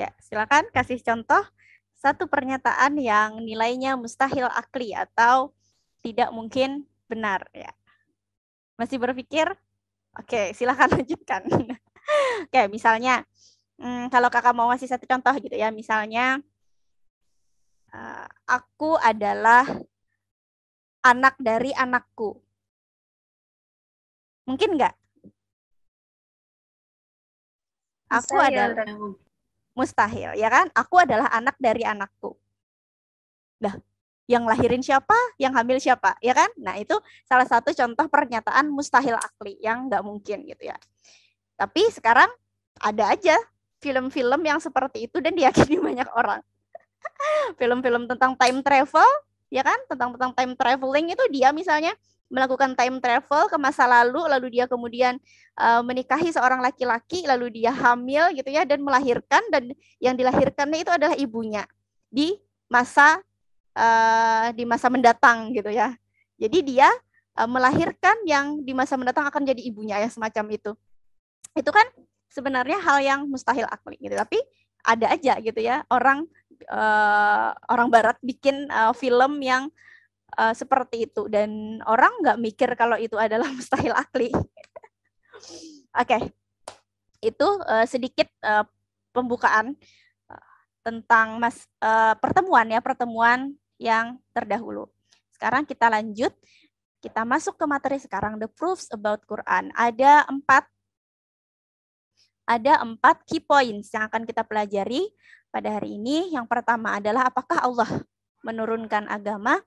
Ya, silakan kasih contoh satu pernyataan yang nilainya mustahil akli atau tidak mungkin benar ya. Masih berpikir? Oke, silakan lanjutkan. Oke, misalnya kalau kakak mau ngasih satu contoh gitu ya, misalnya aku adalah anak dari anakku. Mungkin nggak? Aku Mustahil adalah dong. mustahil, ya kan? Aku adalah anak dari anakku. Dah, yang lahirin siapa, yang hamil siapa, ya kan? Nah, itu salah satu contoh pernyataan mustahil akli yang nggak mungkin gitu ya. Tapi sekarang ada aja film-film yang seperti itu dan diyakini banyak orang. Film-film tentang time travel, ya kan? Tentang time traveling itu dia misalnya melakukan time travel ke masa lalu dia kemudian menikahi seorang laki-laki, lalu dia hamil gitu ya dan melahirkan, dan yang dilahirkannya itu adalah ibunya di masa mendatang gitu ya. Jadi dia melahirkan yang di masa mendatang akan jadi ibunya ya, semacam itu. Itu kan sebenarnya hal yang mustahil akli gitu, tapi ada aja gitu ya orang Barat bikin film yang seperti itu dan orang nggak mikir kalau itu adalah mustahil akli. Oke, itu sedikit pembukaan tentang pertemuan yang terdahulu. Sekarang kita lanjut, kita masuk ke materi sekarang, the proofs about Quran. Ada empat key points yang akan kita pelajari pada hari ini. Yang pertama adalah apakah Allah menurunkan agama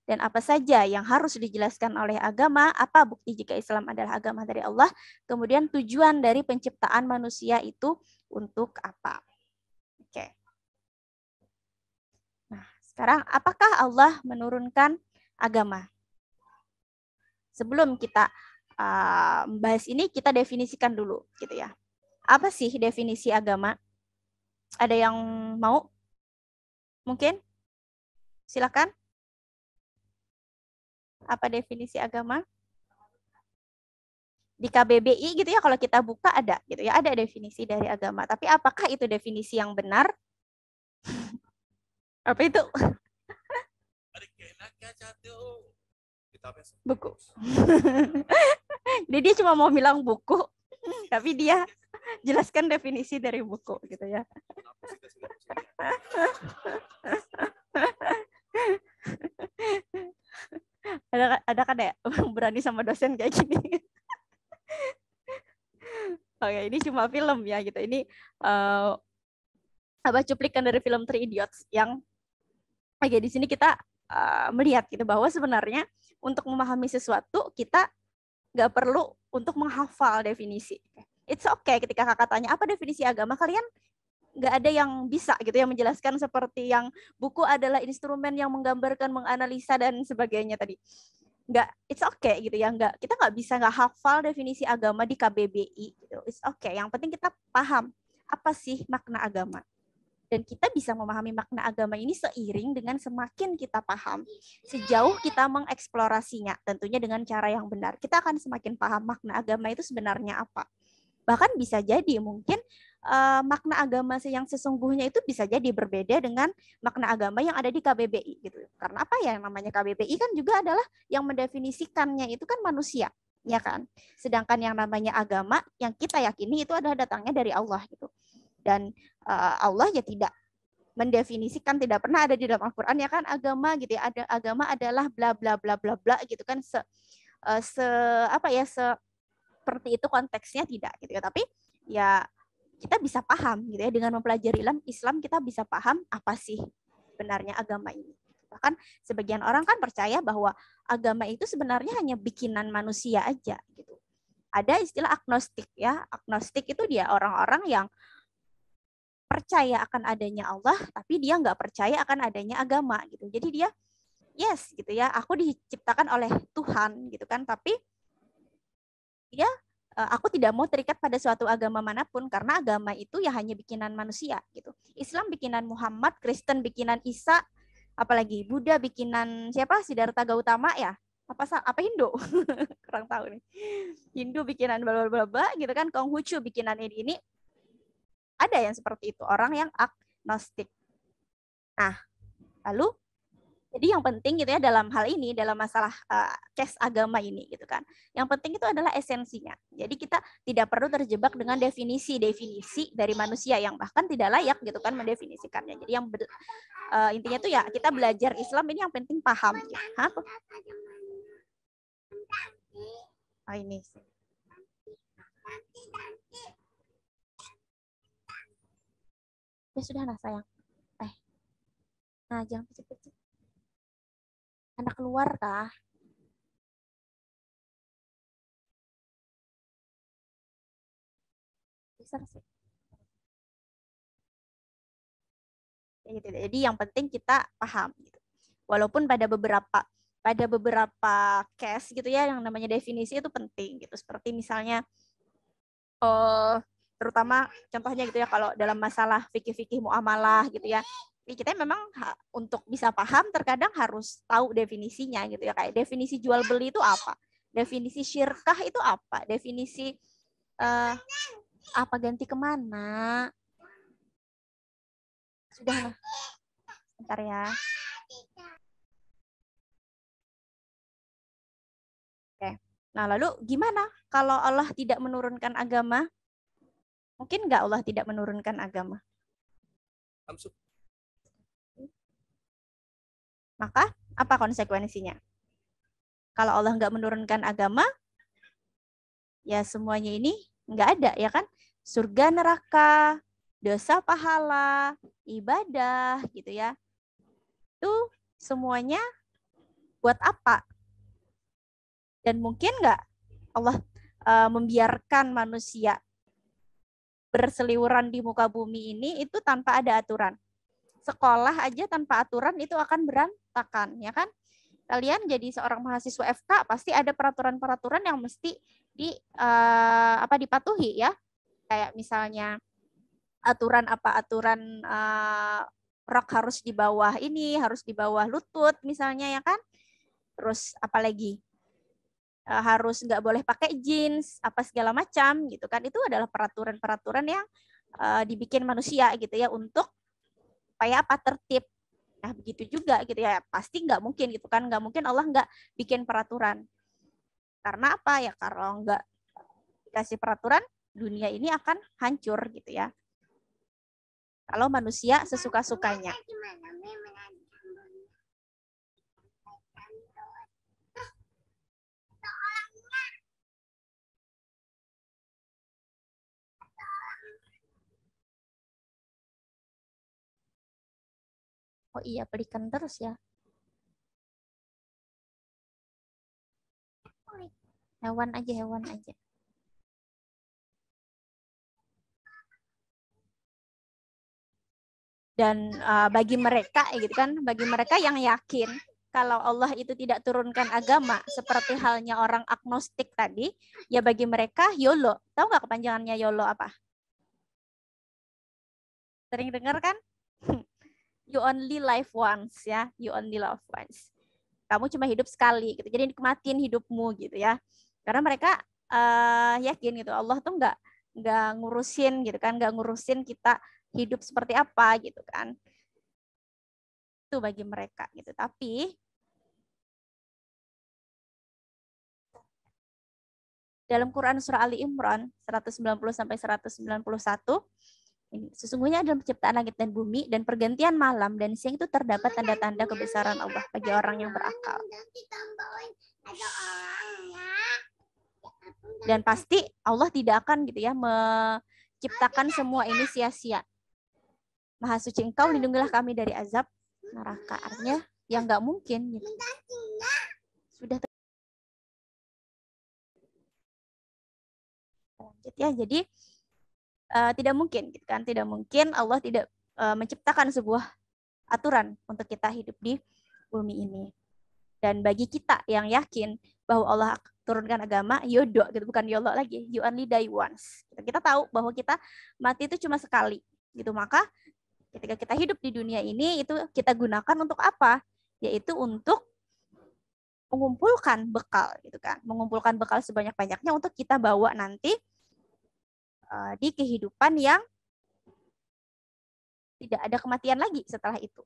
dan apa saja yang harus dijelaskan oleh agama, apa bukti jika Islam adalah agama dari Allah, kemudian tujuan dari penciptaan manusia itu untuk apa. Oke. Nah, sekarang apakah Allah menurunkan agama? Sebelum kita membahas ini, kita definisikan dulu gitu ya. Apa sih definisi agama? Ada yang mau? Mungkin? Silakan. Apa definisi agama? Di KBBI gitu ya, kalau kita buka ada gitu ya, ada definisi dari agama. Tapi apakah itu definisi yang benar? Apa itu? Buku. Jadi dia cuma mau bilang buku, tapi dia jelaskan definisi dari buku gitu ya. Ada kan ya berani sama dosen kayak gini. Oke, ini cuma film ya gitu. Ini cuplikan dari film Three Idiots yang di sini kita melihat gitu bahwa sebenarnya untuk memahami sesuatu kita nggak perlu untuk menghafal definisi. It's okay ketika kakak tanya apa definisi agama, kalian nggak ada yang bisa gitu ya menjelaskan seperti yang buku adalah instrumen yang menggambarkan, menganalisa dan sebagainya tadi. Nggak, it's okay gitu ya, kita nggak bisa nggak hafal definisi agama di KBBI gitu. It's okay, yang penting kita paham apa sih makna agama. Dan kita bisa memahami makna agama ini seiring dengan semakin kita paham, sejauh kita mengeksplorasinya, tentunya dengan cara yang benar. Kita akan semakin paham makna agama itu sebenarnya apa. Bahkan bisa jadi mungkin makna agama yang sesungguhnya itu bisa jadi berbeda dengan makna agama yang ada di KBBI gitu. Karena apa ya, yang namanya KBBI kan juga adalah yang mendefinisikannya itu kan manusia, ya kan. Sedangkan yang namanya agama yang kita yakini itu adalah datangnya dari Allah gitu. Dan Allah ya tidak mendefinisikan, tidak pernah ada di dalam Al-Qur'an ya kan agama gitu ya. Ada agama adalah bla bla bla bla bla gitu kan, seperti itu konteksnya tidak gitu ya. Tapi ya kita bisa paham gitu ya, dengan mempelajari Islam kita bisa paham apa sih benarnya agama ini. Bahkan sebagian orang kan percaya bahwa agama itu sebenarnya hanya bikinan manusia aja gitu. Ada istilah agnostik ya. Agnostik itu dia orang-orang yang percaya akan adanya Allah, tapi dia nggak percaya akan adanya agama gitu. Jadi dia yes gitu ya, aku diciptakan oleh Tuhan gitu kan, tapi dia aku tidak mau terikat pada suatu agama manapun karena agama itu ya hanya bikinan manusia gitu. Islam bikinan Muhammad, Kristen bikinan Isa, apalagi Buddha bikinan siapa? Siddhartha Gautama ya? Apa Hindu? Kurang tahu nih. Hindu bikinan bla bla bla gitu kan, Konghucu bikinan ini. Ada yang seperti itu, orang yang agnostik. Nah, lalu jadi yang penting gitu ya dalam hal ini, dalam masalah case agama ini gitu kan. Yang penting itu adalah esensinya. Jadi kita tidak perlu terjebak dengan definisi-definisi dari manusia yang bahkan tidak layak gitu kan mendefinisikannya. Jadi yang intinya tuh ya kita belajar Islam ini yang penting paham. Gitu. Hah? Oh ini sih. Ya sudah lah sayang. Nah jangan kecil-kecil. Anak keluar kah? Besar sih. Gitu. Jadi yang penting kita paham. Gitu. Walaupun pada beberapa case gitu ya yang namanya definisi itu penting gitu. Seperti misalnya terutama contohnya gitu ya kalau dalam masalah fikih-fikih muamalah gitu ya. Kita memang untuk bisa paham terkadang harus tahu definisinya gitu ya. Kayak definisi jual beli itu apa? Definisi syirkah itu apa? Definisi apa ganti kemana? Sudah lah. Bentar ya. Oke. Nah, lalu gimana kalau Allah tidak menurunkan agama? Mungkin nggak Allah tidak menurunkan agama? Maka apa konsekuensinya? Kalau Allah nggak menurunkan agama, ya semuanya ini nggak ada, ya kan? Surga, neraka, dosa, pahala, ibadah, gitu ya. Itu semuanya buat apa? Dan mungkin nggak Allah membiarkan manusia berseliweran di muka bumi ini itu tanpa ada aturan. Sekolah aja tanpa aturan itu akan berantakan, ya kan? Kalian jadi seorang mahasiswa FK pasti ada peraturan-peraturan yang mesti dipatuhi ya. Kayak misalnya aturan rok harus di bawah ini, harus di bawah lutut misalnya ya kan. Terus apalagi harus nggak boleh pakai jeans, apa segala macam gitu kan. Itu adalah peraturan-peraturan yang dibikin manusia gitu ya untuk supaya apa tertib. Nah begitu juga gitu ya, pasti nggak mungkin gitu kan, nggak mungkin Allah nggak bikin peraturan. Karena apa ya, kalau nggak dikasih peraturan, dunia ini akan hancur gitu ya. Kalau manusia sesuka-sukanya. Oh iya, belikan terus ya. Hewan aja, hewan aja. Dan bagi mereka gitu kan, bagi mereka yang yakin kalau Allah itu tidak turunkan agama seperti halnya orang agnostik tadi, ya bagi mereka YOLO. Tahu nggak kepanjangannya YOLO apa? Sering dengar kan? You only live once ya, you only live once. Kamu cuma hidup sekali gitu. Jadi nikmatin hidupmu gitu ya. Karena mereka yakin gitu Allah tuh nggak ngurusin gitu kan, nggak ngurusin kita hidup seperti apa gitu kan. Itu bagi mereka gitu. Tapi dalam Quran surah Ali Imran 190 sampai 191 ini, sesungguhnya dalam penciptaan langit dan bumi dan pergantian malam dan siang itu terdapat tanda-tanda kebesaran Allah bagi orang yang berakal. Dan pasti Allah tidak akan gitu ya menciptakan semua ini sia-sia. Maha suci Engkau, lindungilah kami dari azab neraka. Artinya yang nggak mungkin gitu. Sudah lanjut ya. Jadi tidak mungkin gitu kan, tidak mungkin Allah tidak menciptakan sebuah aturan untuk kita hidup di bumi ini. Dan bagi kita yang yakin bahwa Allah turunkan agama, yodo gitu, bukan yolo lagi, you only die once. Kita tahu bahwa kita mati itu cuma sekali gitu. Maka ketika kita hidup di dunia ini itu kita gunakan untuk apa? Yaitu untuk mengumpulkan bekal gitu kan, mengumpulkan bekal sebanyak-banyaknya untuk kita bawa nanti di kehidupan yang Tidak ada kematian lagi setelah itu.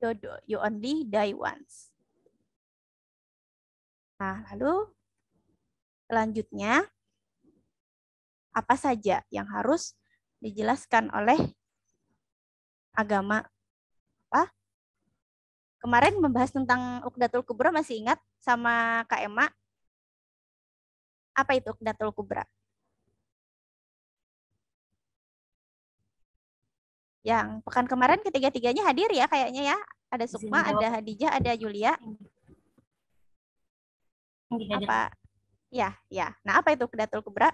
Dodo, you only die once. Nah, lalu selanjutnya, apa saja yang harus dijelaskan oleh agama? Apa? Kemarin membahas tentang Uqdatul Kubra, masih ingat sama Kak Emma? Apa itu Uqdatul Kubra? Yang pekan kemarin ketiga-tiganya hadir ya kayaknya ya. Ada Sukma, ada Hadijah, ada Yulia. Apa? Ya, ya. Nah, apa itu Uqdatul Kubra?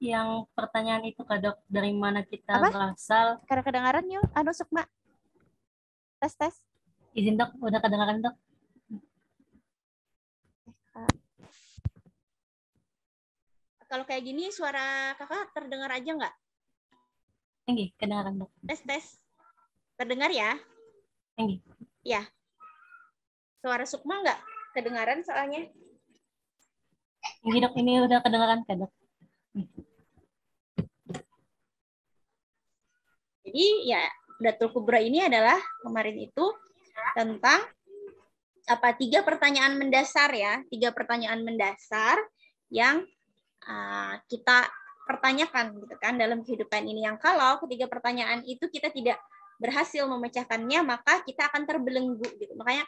Yang pertanyaan itu Kak Dok, dari mana kita Apa? berasal? Karena kedengaran yuk, anu Sukma. Tes. Izin Dok, udah kedengaran Dok? Kalau kayak gini suara kakak terdengar aja nggak? Tinggi, kedengaran Dok. Tes. Terdengar ya? Tinggi. Ya. Suara Sukma nggak kedengaran soalnya. Tinggi Dok, ini udah kedengaran Kak Dok. Jadi ya Uqdatul Kubra ini adalah kemarin itu tentang apa 3 pertanyaan mendasar ya, 3 pertanyaan mendasar yang kita pertanyakan gitu kan dalam kehidupan ini, yang kalau ketiga pertanyaan itu kita tidak berhasil memecahkannya maka kita akan terbelenggu gitu. Makanya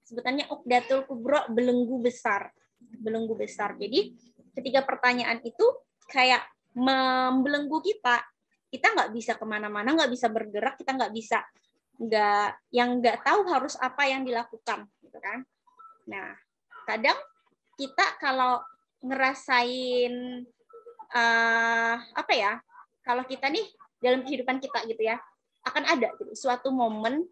sebutannya Uqdatul Kubra, belenggu besar. Belenggu besar. Jadi ketiga pertanyaan itu kayak membelenggu kita. Kita nggak bisa kemana-mana, nggak bisa bergerak, kita nggak bisa nggak tahu harus apa yang dilakukan gitu kan. Nah, kadang kita kalau ngerasain apa ya, kalau kita nih dalam kehidupan kita gitu ya, akan ada gitu, suatu momen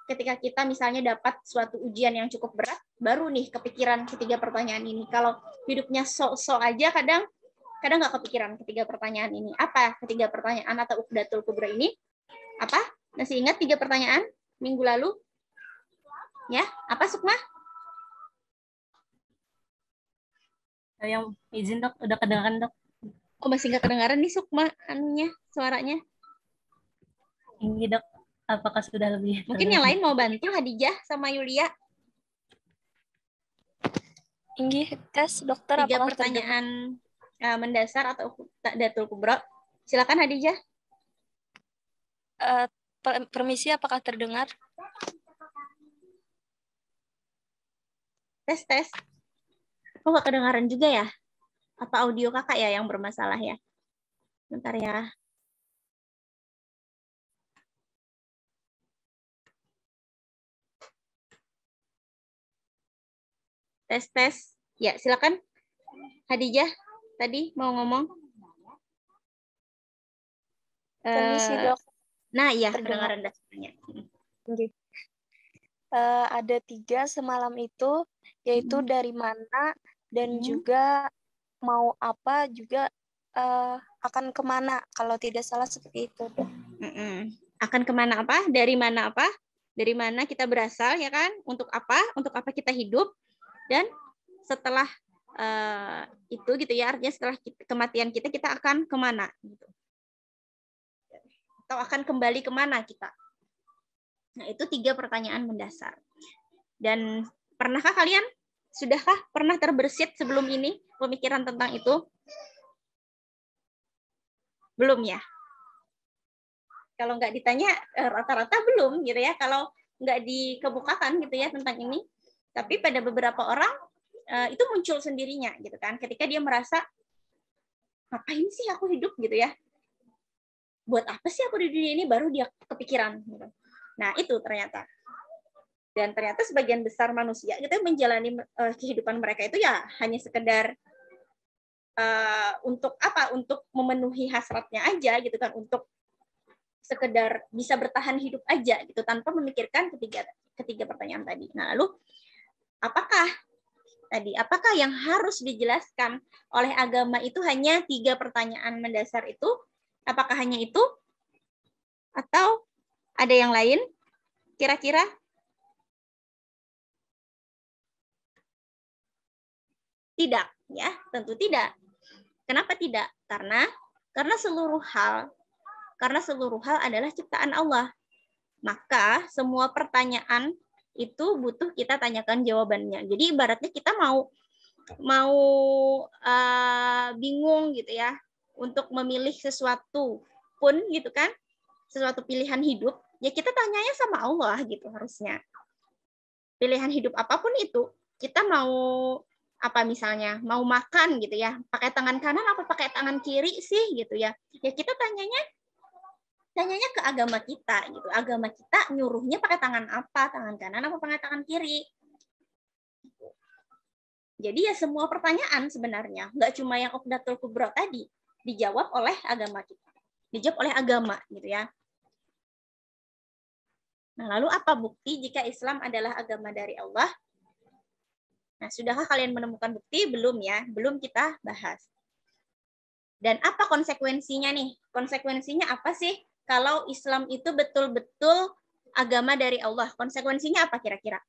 ketika kita misalnya dapat suatu ujian yang cukup berat, baru nih kepikiran ketiga pertanyaan ini. Kalau hidupnya sok-sok aja, kadang nggak kepikiran ketiga pertanyaan ini. Apa ketiga pertanyaan atau Uqdatul Kubra ini? Apa? Masih ingat 3 pertanyaan minggu lalu? Ya, apa Sukma? Yang izin Dok, udah kedengaran Dok. Oh, masih nggak kedengaran nih Sukma anunya, suaranya. Tinggi Dok, apakah sudah lebih? Mungkin yang lain mau bantu, Hadijah sama Yulia. Tinggi tes dokter. 3 pertanyaan mendasar atau Uqdatul Kubra. Silakan Hadijah. Permisi, apakah terdengar? Tes. Kok nggak kedengaran juga ya? Apa audio kakak ya yang bermasalah ya? Bentar ya. Tes. Ya, silakan. Hadijah, tadi mau ngomong. Permisi, Dok. Nah, iya, kedengaran dasarnya. Ada 3 semalam itu, yaitu dari mana dan juga mau apa, juga akan kemana, kalau tidak salah seperti itu. Akan kemana apa? Dari mana apa? Dari mana kita berasal, ya kan? Untuk apa? Untuk apa kita hidup? Dan setelah itu gitu ya, artinya setelah kematian kita akan kemana? Gitu. Atau akan kembali kemana kita? Nah, itu 3 pertanyaan mendasar. Dan pernahkah kalian, sudahkah pernah terbersit sebelum ini pemikiran tentang itu? Belum ya? Kalau nggak ditanya, rata-rata belum gitu ya, kalau nggak dikemukakan gitu ya tentang ini. Tapi pada beberapa orang, itu muncul sendirinya gitu kan, ketika dia merasa, ngapain sih aku hidup gitu ya? Buat apa sih aku di dunia ini, baru dia kepikiran gitu. Nah, itu ternyata. Dan ternyata sebagian besar manusia gitu menjalani kehidupan mereka itu ya hanya sekedar untuk apa? Untuk memenuhi hasratnya aja gitu kan, untuk sekedar bisa bertahan hidup aja gitu tanpa memikirkan ketiga pertanyaan tadi. Nah, lalu apakah yang harus dijelaskan oleh agama itu hanya 3 pertanyaan mendasar itu? Apakah hanya itu? Atau ada yang lain? Kira-kira? Tidak, ya, tentu tidak. Kenapa tidak? Karena seluruh hal adalah ciptaan Allah. Maka semua pertanyaan itu butuh kita tanyakan jawabannya. Jadi ibaratnya kita mau bingung gitu ya untuk memilih sesuatu pun gitu kan, sesuatu pilihan hidup, ya kita tanyanya sama Allah gitu harusnya. Pilihan hidup apapun itu, kita mau apa misalnya, mau makan gitu ya, pakai tangan kanan apa pakai tangan kiri sih gitu ya. Ya kita tanyanya ke agama kita gitu. Agama kita nyuruhnya pakai tangan apa, tangan kanan apa pakai tangan kiri. Jadi ya semua pertanyaan sebenarnya, nggak cuma yang Uqdatul Kubra tadi, dijawab oleh agama kita. Dijawab oleh agama gitu ya. Nah, lalu apa bukti jika Islam adalah agama dari Allah? Nah, sudahkah kalian menemukan bukti? Belum ya, belum kita bahas. Dan apa konsekuensinya nih? Konsekuensinya apa sih kalau Islam itu betul-betul agama dari Allah? Konsekuensinya apa kira-kira?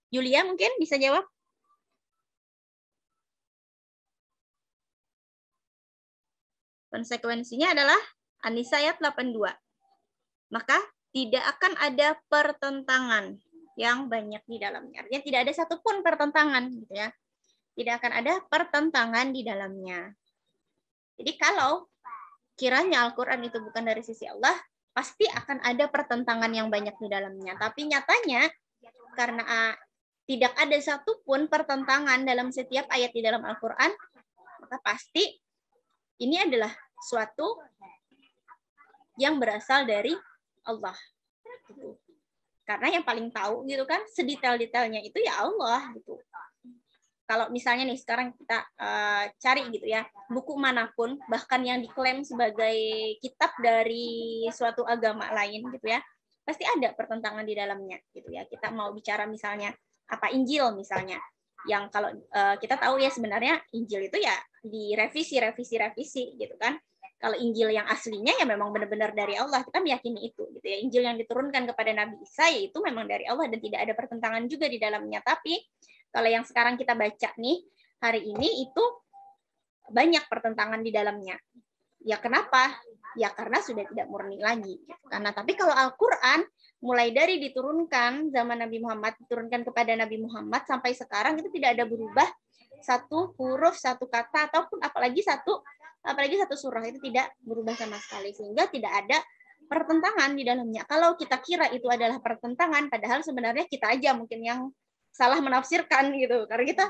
Yulia mungkin bisa jawab? Konsekuensinya adalah An-Nisa ayat 82. Maka tidak akan ada pertentangan yang banyak di dalamnya. Artinya tidak ada satupun pertentangan gitu ya. Tidak akan ada pertentangan di dalamnya. Jadi kalau kiranya Al-Qur'an itu bukan dari sisi Allah, pasti akan ada pertentangan yang banyak di dalamnya. Tapi nyatanya karena tidak ada satupun pertentangan dalam setiap ayat di dalam Al-Qur'an, maka pasti ini adalah suatu yang berasal dari Allah. Gitu. Karena yang paling tahu gitu kan sedetail-detailnya itu ya Allah gitu. Kalau misalnya nih sekarang kita cari gitu ya buku manapun bahkan yang diklaim sebagai kitab dari suatu agama lain gitu ya pasti ada pertentangan di dalamnya gitu ya. Kita mau bicara misalnya apa Injil misalnya yang kalau kita tahu ya sebenarnya Injil itu ya direvisi gitu kan. Kalau Injil yang aslinya ya memang benar-benar dari Allah, kita meyakini itu gitu ya. Injil yang diturunkan kepada Nabi Isa yaitu memang dari Allah dan tidak ada pertentangan juga di dalamnya. Tapi kalau yang sekarang kita baca nih hari ini itu banyak pertentangan di dalamnya. Ya kenapa? Ya karena sudah tidak murni lagi. Karena tapi kalau Al-Qur'an mulai dari diturunkan zaman Nabi Muhammad, diturunkan kepada Nabi Muhammad sampai sekarang itu tidak ada berubah satu huruf, satu kata ataupun apalagi satu surah itu tidak berubah sama sekali sehingga tidak ada pertentangan di dalamnya. Kalau kita kira itu adalah pertentangan padahal sebenarnya kita aja mungkin yang salah menafsirkan gitu. Karena kita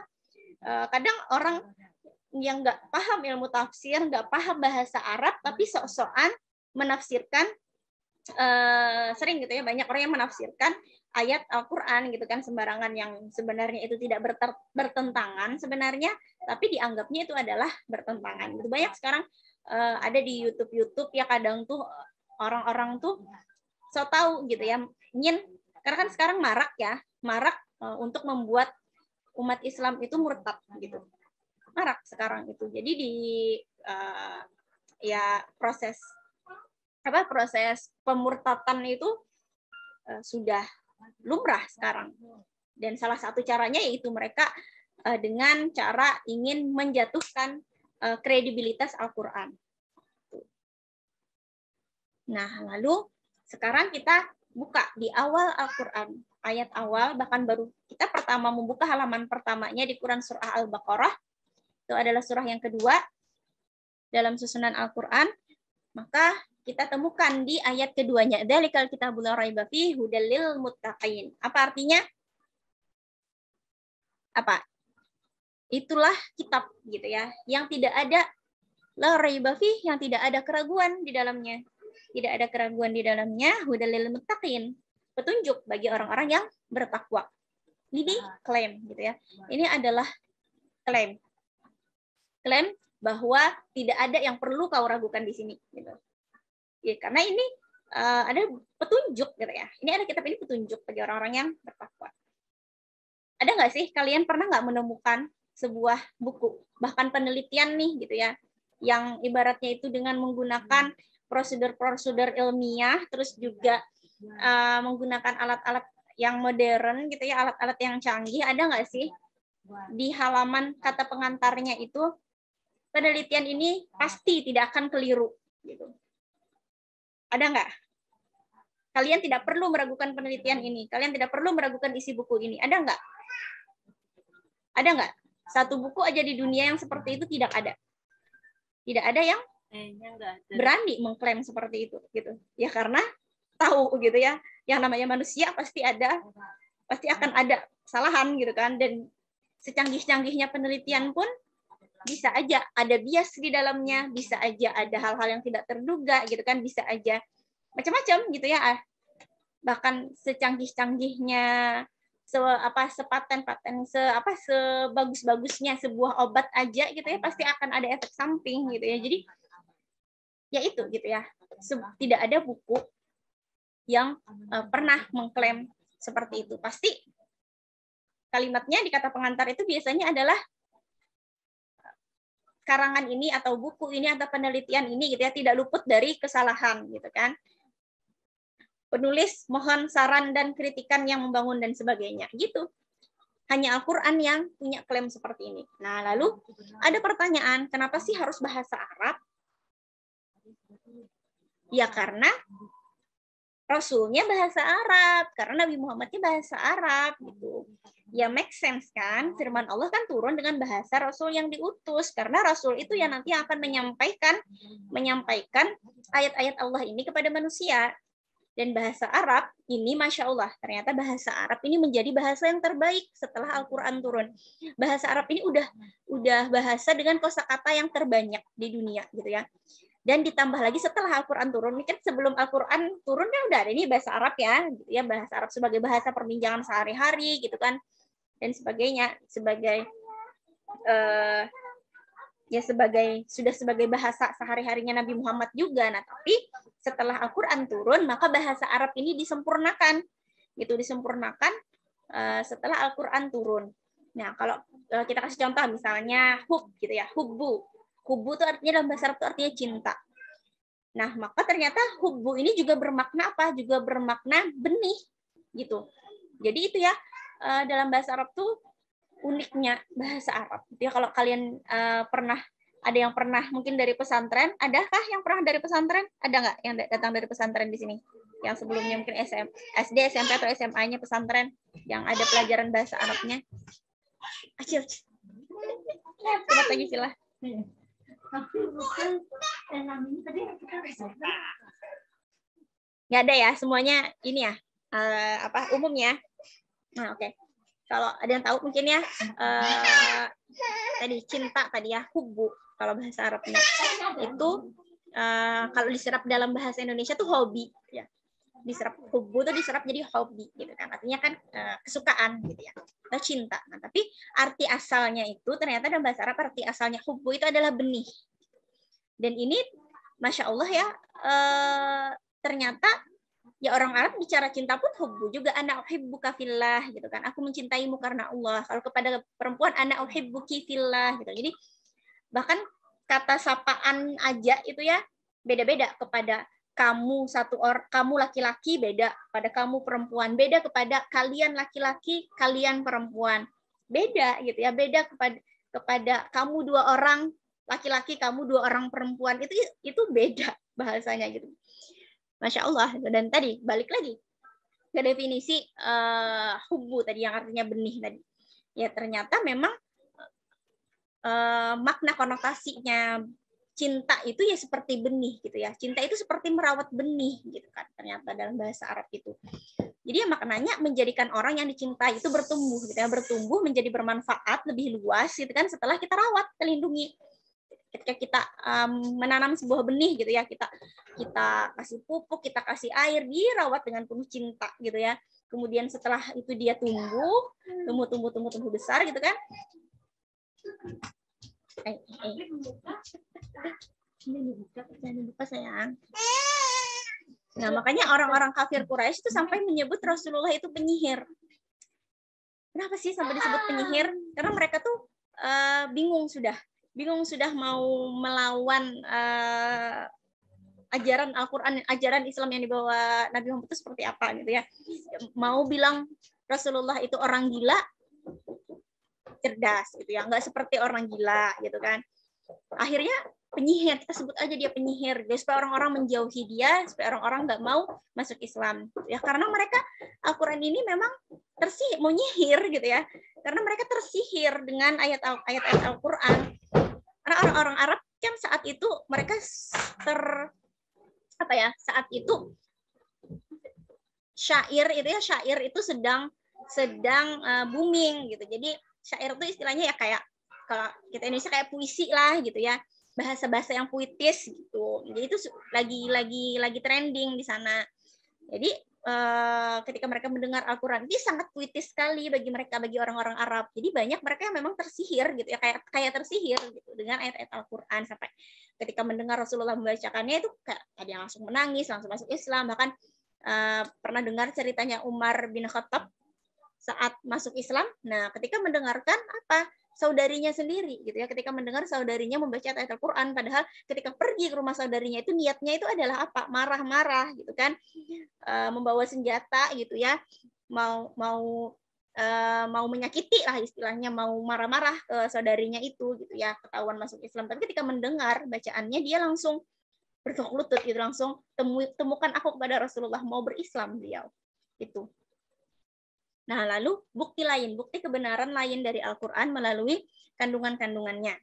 kadang orang yang nggak paham ilmu tafsir, nggak paham bahasa Arab tapi sok-sokan menafsirkan sering gitu ya banyak orang yang menafsirkan ayat Al-Qur'an gitu kan sembarangan yang sebenarnya itu tidak bertentangan sebenarnya tapi dianggapnya itu adalah bertentangan. Gitu banyak sekarang ada di YouTube ya kadang tuh orang-orang tuh so tahu gitu ya karena kan sekarang marak untuk membuat umat Islam itu murtad gitu. Marak sekarang itu. Jadi di proses pemurtatan itu sudah lumrah sekarang. Dan salah satu caranya yaitu mereka dengan cara ingin menjatuhkan kredibilitas Al-Qur'an. Nah, lalu sekarang kita buka di awal Al-Qur'an, ayat awal bahkan baru kita pertama membuka halaman pertamanya di Quran surah Al-Baqarah. Itu adalah surah yang kedua dalam susunan Al-Qur'an. Maka kita temukan di ayat keduanya. Dzalikal kitabul la raiba fihi hudal lil muttaqin. Apa artinya? Apa? Itulah kitab gitu ya, yang tidak ada la raiba fihi, yang tidak ada keraguan di dalamnya. Tidak ada keraguan di dalamnya, hudal lil muttaqin. Petunjuk bagi orang-orang yang bertakwa. Ini klaim gitu ya. Ini adalah klaim. Klaim bahwa tidak ada yang perlu kau ragukan di sini gitu. Ya, karena ini ada petunjuk gitu ya. Ini ada kitab ini petunjuk bagi orang-orang yang bertakwa. Ada nggak sih kalian pernah nggak menemukan sebuah buku bahkan penelitian nih gitu ya, yang ibaratnya itu dengan menggunakan prosedur ilmiah, terus juga menggunakan alat-alat yang modern gitu ya, alat-alat yang canggih, ada nggak sih di halaman kata pengantarnya itu penelitian ini pasti tidak akan keliru gitu. Ada nggak? Kalian tidak perlu meragukan penelitian ini. Kalian tidak perlu meragukan isi buku ini. Ada nggak? Ada nggak? Satu buku aja di dunia yang seperti itu tidak ada. Tidak ada yang berani mengklaim seperti itu gitu. Ya karena tahu gitu ya. Yang namanya manusia pasti akan ada kesalahan gitu kan. Dan secanggih-canggihnya penelitian pun bisa aja ada bias di dalamnya, bisa aja ada hal-hal yang tidak terduga gitu kan, bisa aja macam-macam gitu ya. Bahkan secanggih-canggihnya sepaten-paten sebagus-bagusnya sebuah obat aja gitu ya, pasti akan ada efek samping gitu ya. Jadi ya itu gitu ya. Tidak ada buku yang pernah mengklaim seperti itu. Pasti kalimatnya di kata pengantar itu biasanya adalah karangan ini atau buku ini atau penelitian ini gitu ya tidak luput dari kesalahan gitu kan. Penulis mohon saran dan kritikan yang membangun dan sebagainya gitu. Hanya Al-Qur'an yang punya klaim seperti ini. Nah, lalu ada pertanyaan, kenapa sih harus bahasa Arab? Ya karena Rasulnya bahasa Arab, karena Nabi Muhammadnya bahasa Arab gitu. Ya make sense kan? Firman Allah kan turun dengan bahasa Rasul yang diutus, karena Rasul itu yang nanti akan menyampaikan ayat-ayat Allah ini kepada manusia. Dan bahasa Arab ini, Masya Allah, ternyata bahasa Arab ini menjadi bahasa yang terbaik setelah Al-Quran turun. Bahasa Arab ini udah bahasa dengan kosakata yang terbanyak di dunia gitu ya. Dan ditambah lagi setelah Al-Quran turun, ini kan sebelum Al-Quran turun kan udah ada ini bahasa Arab ya, gitu ya, bahasa Arab sebagai bahasa perbincangan sehari-hari gitu kan, dan sebagainya, sebagai sebagai bahasa sehari-harinya Nabi Muhammad juga. Nah, tapi setelah Al-Quran turun, maka bahasa Arab ini disempurnakan, setelah Al-Quran turun. Nah, kalau kita kasih contoh misalnya hub gitu ya, hubbu itu artinya dalam bahasa Arab itu artinya cinta. Nah, maka ternyata hubbu ini juga bermakna apa? Juga bermakna benih gitu. Jadi itu ya dalam bahasa Arab tuh uniknya bahasa Arab. Ya, kalau kalian ada yang pernah mungkin dari pesantren, adakah yang pernah dari pesantren? Ada nggak yang datang dari pesantren di sini? Yang sebelumnya mungkin SD, SMP atau SMA-nya pesantren yang ada pelajaran bahasa Arabnya? Acil. Cepat lagi sila. Nggak ada ya, semuanya ini ya, umum ya. Nah, oke. Kalau ada yang tahu mungkin ya, tadi cinta tadi ya, hubbu kalau bahasa Arabnya itu kalau diserap dalam bahasa Indonesia tuh hobi ya. Diserap hubbu tuh diserap jadi hobi gitu kan, artinya kan kesukaan gitu ya, atau cinta. Nah, tapi arti asalnya itu ternyata dalam bahasa Arab arti asalnya hubbu itu adalah benih. Dan ini Masya Allah ya, ternyata ya orang Arab bicara cinta pun hubbu juga, ana uhibbuka fillah gitu kan, aku mencintaimu karena Allah. Kalau kepada perempuan ana uhibbuki fillah gitu. Jadi bahkan kata sapaan aja itu ya beda-beda, kepada kamu kamu laki-laki beda, pada kamu perempuan beda, kepada kalian laki-laki, kalian perempuan beda gitu ya, beda kepada kamu dua orang laki-laki, kamu dua orang perempuan, itu beda bahasanya gitu. Masya Allah. Dan tadi balik lagi ke definisi hubbu tadi yang artinya benih tadi. Ya ternyata memang makna konotasinya cinta itu ya seperti benih gitu ya. Cinta itu seperti merawat benih gitu kan ternyata dalam bahasa Arab itu. Jadi ya maknanya menjadikan orang yang dicintai itu bertumbuh gitu ya, bertumbuh menjadi bermanfaat lebih luas gitu kan setelah kita rawat, kita lindungi. Ketika kita menanam sebuah benih gitu ya, kita kasih pupuk, kita kasih air, dirawat dengan penuh cinta gitu ya. Kemudian setelah itu dia tumbuh besar gitu kan. Sayang. Nah, makanya orang-orang kafir Quraisy itu sampai menyebut Rasulullah itu penyihir. Kenapa sih sampai disebut penyihir? Karena mereka tuh bingung sudah mau melawan ajaran Al-Quran, ajaran Islam yang dibawa Nabi Muhammad itu seperti apa gitu ya. Mau bilang Rasulullah itu orang gila, cerdas gitu ya, nggak seperti orang gila gitu kan. Akhirnya penyihir, kita sebut aja dia penyihir, supaya orang-orang menjauhi dia, supaya orang-orang nggak mau masuk Islam ya, karena mereka Al-Quran ini memang mau nyihir gitu ya, karena mereka tersihir dengan ayat-ayat Al-Quran. Karena orang-orang Arab kan saat itu mereka saat itu syair itu sedang booming gitu. Jadi syair itu istilahnya ya kayak kalau kita Indonesia kayak puisi lah gitu ya, bahasa-bahasa yang puitis gitu. Jadi itu lagi trending di sana. Jadi ketika mereka mendengar Al-Quran itu sangat puitis sekali bagi mereka, bagi orang-orang Arab. Jadi banyak mereka yang memang tersihir gitu ya, kayak tersihir gitu dengan ayat-ayat Al-Quran, sampai ketika mendengar Rasulullah membacakannya itu kayak ada yang langsung menangis, langsung masuk Islam. Bahkan pernah dengar ceritanya Umar bin Khattab saat masuk Islam. Nah, ketika mendengarkan saudarinya sendiri gitu ya, ketika mendengar saudarinya membaca ayat Al-Quran, padahal ketika pergi ke rumah saudarinya itu niatnya itu adalah marah-marah gitu kan, membawa senjata gitu ya, mau menyakiti lah istilahnya, mau marah-marah ke saudarinya itu gitu ya, ketahuan masuk Islam. Tapi ketika mendengar bacaannya dia langsung bertukuk lutut gitu, langsung temukan aku kepada Rasulullah, mau berislam beliau itu. Nah, lalu bukti kebenaran lain dari Al-Quran melalui kandungan-kandungannya.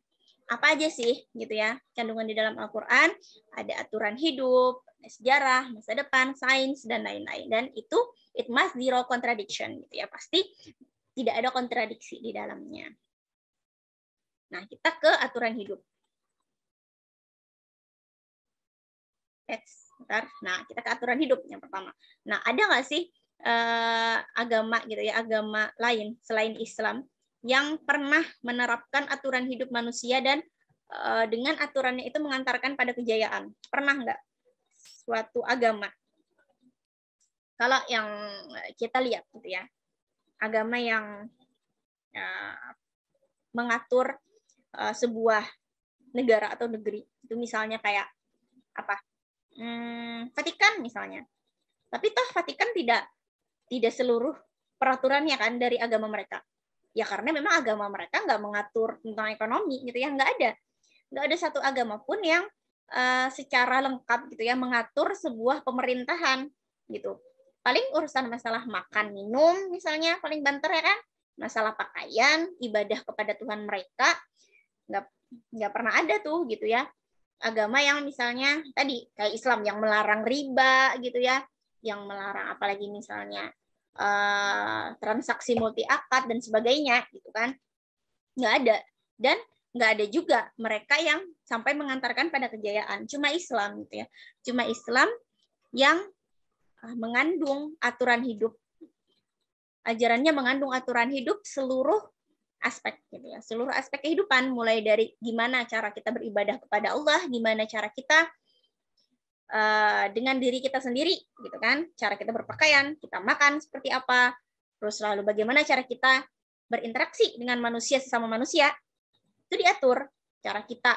Apa aja sih gitu ya kandungan di dalam Al-Quran? Ada aturan hidup, sejarah, masa depan, sains, dan lain-lain. Dan itu it must zero contradiction gitu ya. Pasti tidak ada kontradiksi di dalamnya. Nah, kita ke aturan hidup. Nah, kita ke aturan hidup yang pertama. Nah, ada nggak sih agama gitu ya, agama lain selain Islam yang pernah menerapkan aturan hidup manusia dan dengan aturannya itu mengantarkan pada kejayaan? Pernah nggak suatu agama? Kalau yang kita lihat gitu ya, agama yang mengatur sebuah negara atau negeri itu misalnya kayak apa? Vatikan misalnya. Tapi toh Vatikan tidak seluruh peraturannya kan dari agama mereka. Ya karena memang agama mereka nggak mengatur tentang ekonomi gitu ya, nggak ada satu agama pun yang secara lengkap gitu ya mengatur sebuah pemerintahan gitu. Paling urusan masalah makan minum misalnya paling banter ya kan, masalah pakaian, ibadah kepada Tuhan mereka nggak pernah ada tuh gitu ya. Agama yang misalnya tadi kayak Islam yang melarang riba gitu ya, yang melarang apalagi misalnya transaksi multi akad dan sebagainya gitu kan, nggak ada. Dan nggak ada juga mereka yang sampai mengantarkan pada kejayaan. Cuma Islam gitu ya, cuma Islam yang mengandung aturan hidup, ajarannya mengandung aturan hidup seluruh aspek gitu ya, seluruh aspek kehidupan, mulai dari gimana cara kita beribadah kepada Allah, gimana cara kita dengan diri kita sendiri gitu kan, cara kita berpakaian, kita makan seperti apa, terus lalu bagaimana cara kita berinteraksi dengan manusia, sesama manusia itu diatur. Cara kita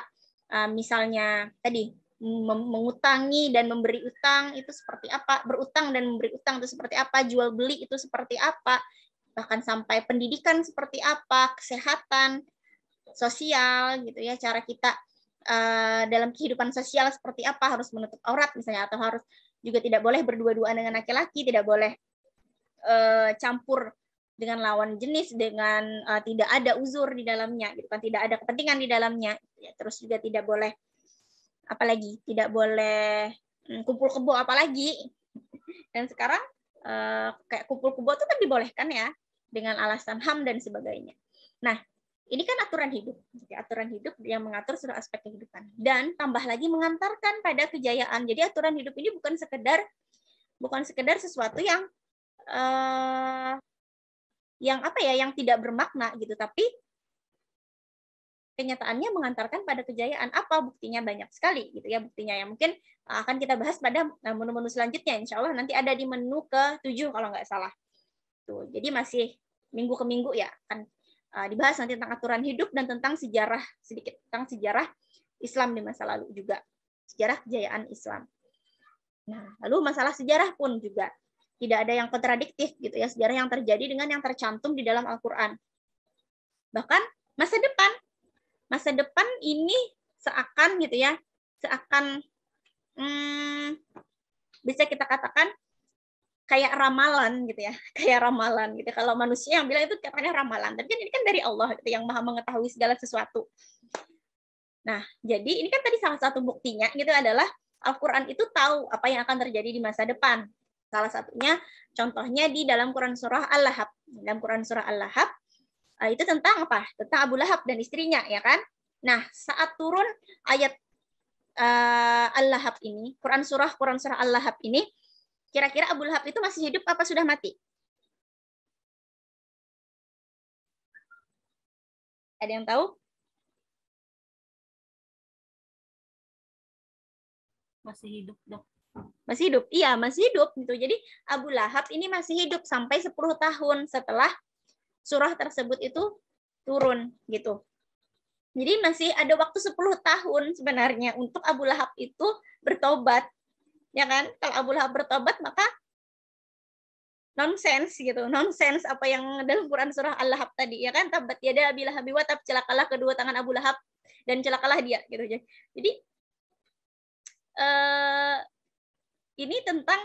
misalnya tadi mengutangi dan memberi utang itu seperti apa, berutang dan memberi utang itu seperti apa, jual beli itu seperti apa, bahkan sampai pendidikan seperti apa, kesehatan, sosial gitu ya, cara kita dalam kehidupan sosial seperti apa, harus menutup aurat misalnya, atau harus juga tidak boleh berdua-duaan dengan laki-laki, tidak boleh campur dengan lawan jenis dengan tidak ada uzur di dalamnya gitu kan, tidak ada kepentingan di dalamnya ya. Terus juga tidak boleh apalagi, tidak boleh kumpul kebo apalagi. Dan sekarang kayak kumpul kebo itu kan dibolehkan ya dengan alasan HAM dan sebagainya. Nah, ini kan aturan hidup, aturan hidup yang mengatur seluruh aspek kehidupan dan tambah lagi mengantarkan pada kejayaan. Jadi aturan hidup ini bukan sekedar sesuatu yang yang tidak bermakna gitu, tapi kenyataannya mengantarkan pada kejayaan. Apa buktinya? Banyak sekali gitu ya buktinya, yang mungkin akan kita bahas pada menu-menu selanjutnya. Insya Allah nanti ada di menu ke-7 kalau nggak salah. Tuh, jadi masih minggu ke minggu ya akan dibahas nanti tentang aturan hidup dan tentang sejarah, sedikit tentang sejarah Islam di masa lalu juga, sejarah kejayaan Islam. Nah, lalu masalah sejarah pun juga tidak ada yang kontradiktif gitu ya, sejarah yang terjadi dengan yang tercantum di dalam Al-Qur'an. Bahkan masa depan ini seakan gitu ya, seakan bisa kita katakan kayak ramalan gitu ya, kayak ramalan gitu. Kalau manusia yang bilang itu katanya ramalan, tapi kan ini kan dari Allah gitu, yang maha mengetahui segala sesuatu. Nah, jadi ini kan tadi salah satu buktinya gitu adalah Al-Quran itu tahu apa yang akan terjadi di masa depan. Salah satunya, contohnya di dalam Quran surah Al-Lahab. Dalam Quran surah Al-Lahab, itu tentang apa? Tentang Abu Lahab dan istrinya, ya kan? Nah, saat turun ayat Al-Lahab ini, Quran surah Al-Lahab ini, kira-kira Abu Lahab itu masih hidup apa sudah mati? Ada yang tahu? Masih hidup, Dok. Masih hidup? Iya, masih hidup gitu. Jadi Abu Lahab ini masih hidup sampai 10 tahun setelah surah tersebut itu turun gitu. Jadi masih ada waktu 10 tahun sebenarnya untuk Abu Lahab itu bertobat. Ya kan? Kalau Abu Lahab bertobat maka nonsense gitu. Nonsense apa yang dalam Quran surah Al-Lahab tadi, ya kan? Tabat yada Abi Lahab wa tab, celakalah kedua tangan Abu Lahab dan celakalah dia gitu. Jadi ini tentang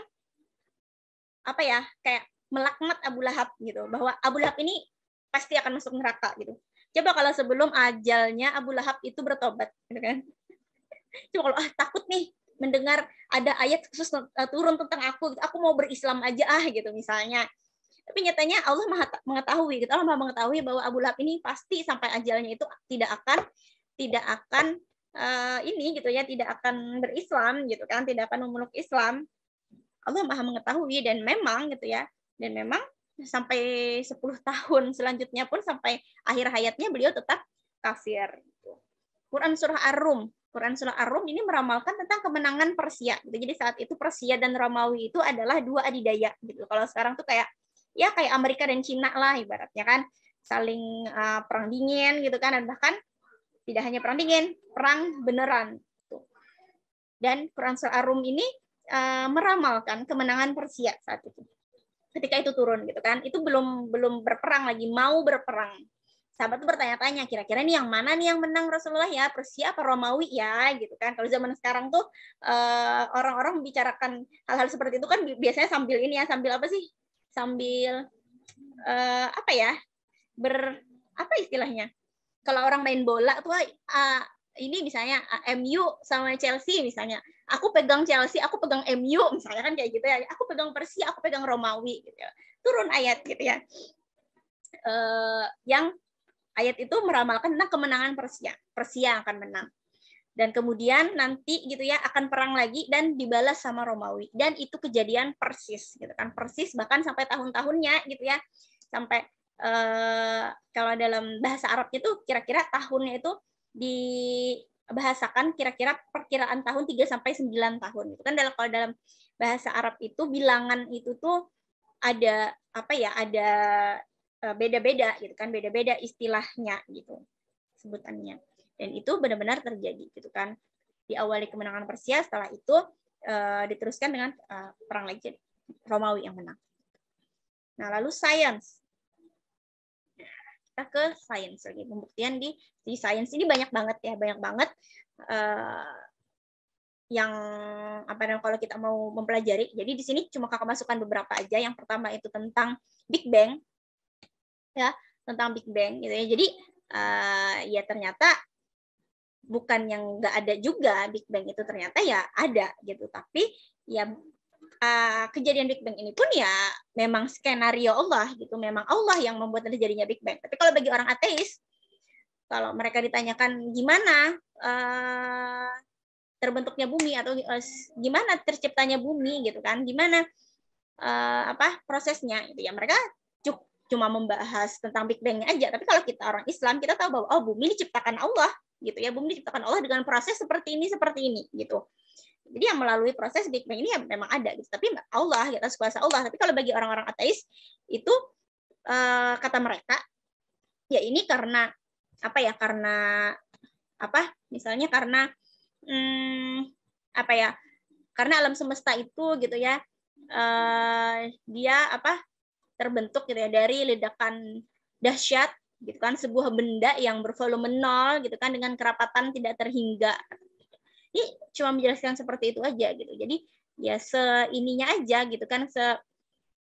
apa ya, kayak melaknat Abu Lahab gitu, bahwa Abu Lahab ini pasti akan masuk neraka gitu. Coba kalau sebelum ajalnya Abu Lahab itu bertobat, gitu kan? Coba kalau takut nih mendengar ada ayat khusus turun tentang aku mau berislam aja gitu misalnya. Tapi nyatanya Allah mengetahui, gitu. Allah mengetahui bahwa Abu Lahab ini pasti sampai ajalnya itu tidak akan ini gitu ya, tidak akan berislam gitu kan, tidak akan memeluk Islam. Allah Maha mengetahui dan memang gitu ya, dan memang sampai 10 tahun selanjutnya pun sampai akhir hayatnya beliau tetap kafir. Quran surah Ar-Rum ini meramalkan tentang kemenangan Persia. Gitu. Jadi saat itu Persia dan Romawi itu adalah dua adidaya. Gitu. Kalau sekarang tuh kayak Amerika dan Cina lah ibaratnya kan, saling perang dingin gitu kan, dan bahkan tidak hanya perang dingin, perang beneran. Dan Quran surah Ar-Rum ini meramalkan kemenangan Persia saat itu. Ketika itu turun gitu kan, itu belum berperang lagi, mau berperang. Sahabat tuh bertanya-tanya, kira-kira nih yang mana nih yang menang Rasulullah ya, Persia apa Romawi ya gitu kan. Kalau zaman sekarang tuh orang-orang membicarakan hal-hal seperti itu kan biasanya sambil ini ya, sambil apa sih? Sambil apa ya? Apa istilahnya? Kalau orang main bola tuh ini misalnya MU sama Chelsea misalnya, aku pegang Chelsea, aku pegang MU misalnya kan kayak gitu ya, aku pegang Persia, aku pegang Romawi gitu ya. Turun ayat gitu ya, yang ayat itu meramalkan tentang kemenangan Persia akan menang, dan kemudian nanti gitu ya akan perang lagi dan dibalas sama Romawi, dan itu kejadian persis gitu kan, persis bahkan sampai tahun-tahunnya gitu ya, sampai kalau dalam bahasa Arabnya itu kira-kira tahunnya itu dibahasakan kira-kira perkiraan tahun 3 sampai 9 tahun. Itu kan kalau dalam bahasa Arab itu bilangan itu tuh ada apa ya? Ada beda-beda gitu kan, beda-beda istilahnya gitu sebutannya. Dan itu benar-benar terjadi gitu kan. Diawali kemenangan Persia, setelah itu diteruskan dengan perang lagi Romawi yang menang. Nah, lalu sains. Kita ke sains lagi, pembuktian di sains ini banyak banget yang apa namanya kalau kita mau mempelajari. Jadi di sini cuma kakak masukkan beberapa aja. Yang pertama itu tentang Big Bang, ya, tentang Big Bang gitu ya. Jadi ya ternyata bukan yang nggak ada juga, Big Bang itu ternyata ya ada gitu. Tapi ya kejadian Big Bang ini pun ya memang skenario Allah gitu, memang Allah yang membuat terjadinya Big Bang. Tapi kalau bagi orang ateis, kalau mereka ditanyakan gimana terbentuknya bumi atau gimana terciptanya bumi gitu kan, gimana prosesnya gitu ya, mereka cuma membahas tentang Big Bang-nya aja. Tapi kalau kita orang Islam, kita tahu bahwa bumi diciptakan Allah gitu ya, bumi diciptakan Allah dengan proses seperti ini gitu. Jadi yang melalui proses Big Bang ini ya memang ada gitu. Tapi Allah, atas kuasa Allah. Tapi kalau bagi orang-orang ateis itu kata mereka ya ini karena apa ya? Karena apa? Misalnya karena Karena alam semesta itu gitu ya, dia terbentuk gitu ya dari ledakan dahsyat gitu kan, sebuah benda yang bervolume 0 gitu kan dengan kerapatan tidak terhingga. Ini cuma menjelaskan seperti itu aja gitu. Jadi ya seininya aja gitu kan,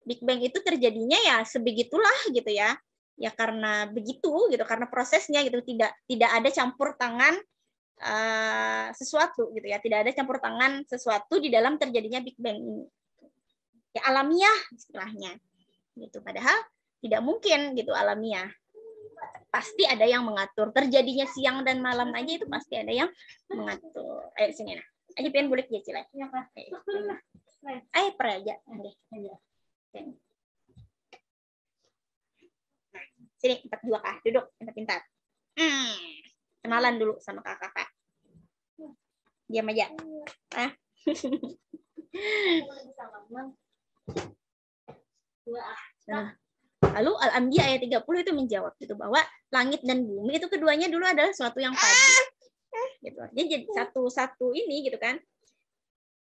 Big Bang itu terjadinya ya sebegitulah gitu ya. Ya karena begitu gitu, karena prosesnya gitu, tidak ada campur tangan sesuatu gitu ya, tidak ada campur tangan sesuatu di dalam terjadinya Big Bang ini. Ya alamiah istilahnya. Gitu. Padahal tidak mungkin gitu alamiah. Pasti ada yang mengatur. Terjadinya siang dan malam aja itu pasti ada yang mengatur. Ayo sini nah. Aja pengen boleh ya Cilai. Ayo peraja. Sini 42 Kak, duduk pintar-pintar. Kenalan dulu sama kakak. Diam aja. Nah, lalu Al-Anbiya ayat 30 itu menjawab gitu bahwa langit dan bumi itu keduanya dulu adalah suatu yang padu. Gitu. Jadi satu ini gitu kan.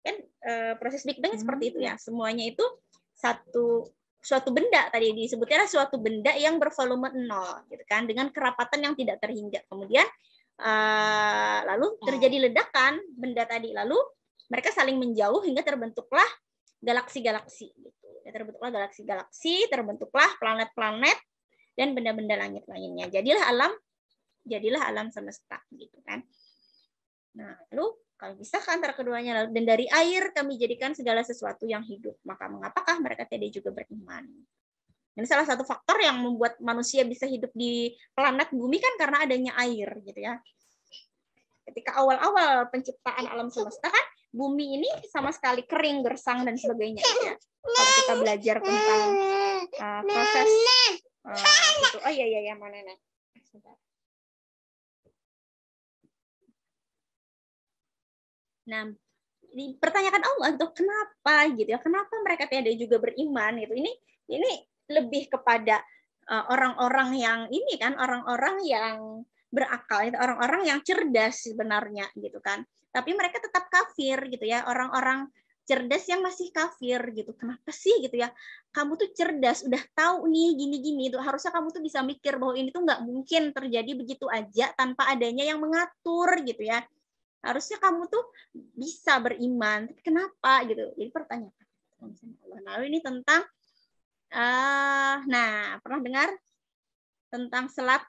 Kan proses Big Bang seperti itu ya. Semuanya itu suatu benda, tadi disebutnya suatu benda yang bervolume 0 gitu kan, dengan kerapatan yang tidak terhingga. Kemudian lalu terjadi ledakan benda tadi, lalu mereka saling menjauh hingga terbentuklah galaksi-galaksi gitu. Terbentuklah galaksi-galaksi, terbentuklah planet-planet dan benda-benda langit lainnya. Jadilah alam semesta gitu kan. Nah, lalu kalau bisakah antara keduanya, dan dari air kami jadikan segala sesuatu yang hidup, maka mengapakah mereka tidak juga beriman? Ini salah satu faktor yang membuat manusia bisa hidup di planet bumi kan karena adanya air gitu ya. Ketika awal-awal penciptaan alam semesta kan bumi ini sama sekali kering, gersang dan sebagainya ya. Kalau kita belajar tentang proses itu. Oh iya mana nenek. Nah, dipertanyakan Allah itu kenapa gitu ya? Kenapa mereka tidak juga beriman gitu? Ini lebih kepada orang-orang yang ini kan, orang-orang yang berakal, itu orang-orang yang cerdas sebenarnya gitu kan. Tapi mereka tetap kafir gitu ya, orang-orang cerdas yang masih kafir gitu. Kenapa sih gitu ya? Kamu tuh cerdas, udah tahu nih gini-gini itu, harusnya kamu tuh bisa mikir bahwa ini tuh nggak mungkin terjadi begitu aja tanpa adanya yang mengatur gitu ya. Harusnya kamu tuh bisa beriman, tapi kenapa gitu? Jadi pertanyaan. Nah, ini tentang pernah dengar tentang selat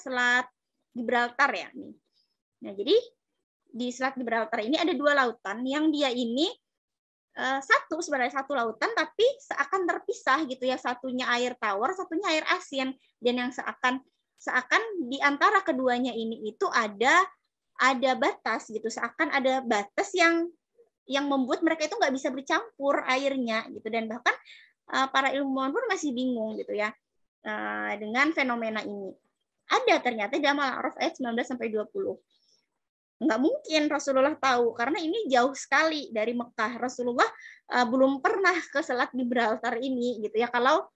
Selat Gibraltar ya nih. Nah, jadi di Selat Gibraltar ini ada 2 lautan yang dia ini sebenarnya satu lautan tapi seakan terpisah gitu ya, satunya air tawar, satunya air asin, dan yang seakan di antara keduanya ini itu ada batas gitu, seakan ada batas yang membuat mereka itu nggak bisa bercampur airnya gitu, dan bahkan para ilmuwan pun masih bingung gitu ya dengan fenomena ini. Ada ternyata di Al-A'raf ayat 19-20. Nggak mungkin Rasulullah tahu karena ini jauh sekali dari Mekah. Rasulullah belum pernah ke Selat Gibraltar ini gitu ya, kalau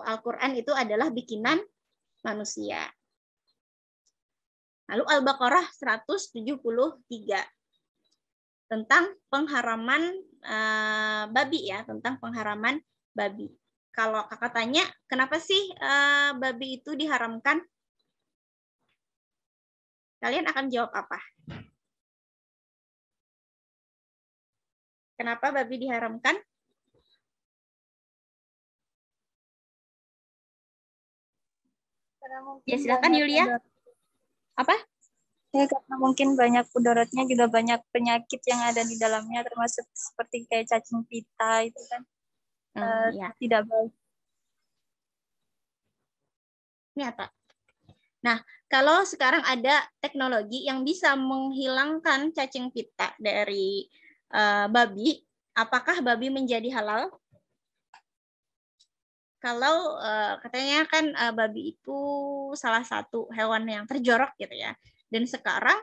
Al-Qur'an itu adalah bikinan manusia. Lalu Al-Baqarah 173 tentang pengharaman babi ya, tentang pengharaman babi. Kalau kakak tanya, kenapa sih babi itu diharamkan? Kalian akan jawab apa? Kenapa babi diharamkan? Ya silakan Yulia. Apa? Ya, karena mungkin banyak mudaratnya, juga banyak penyakit yang ada di dalamnya, termasuk seperti kayak cacing pita itu kan Ya. tidak baik. Nyata. Nah, kalau sekarang ada teknologi yang bisa menghilangkan cacing pita dari babi, apakah babi menjadi halal? Kalau katanya kan babi itu salah satu hewan yang terjorok gitu ya. Dan sekarang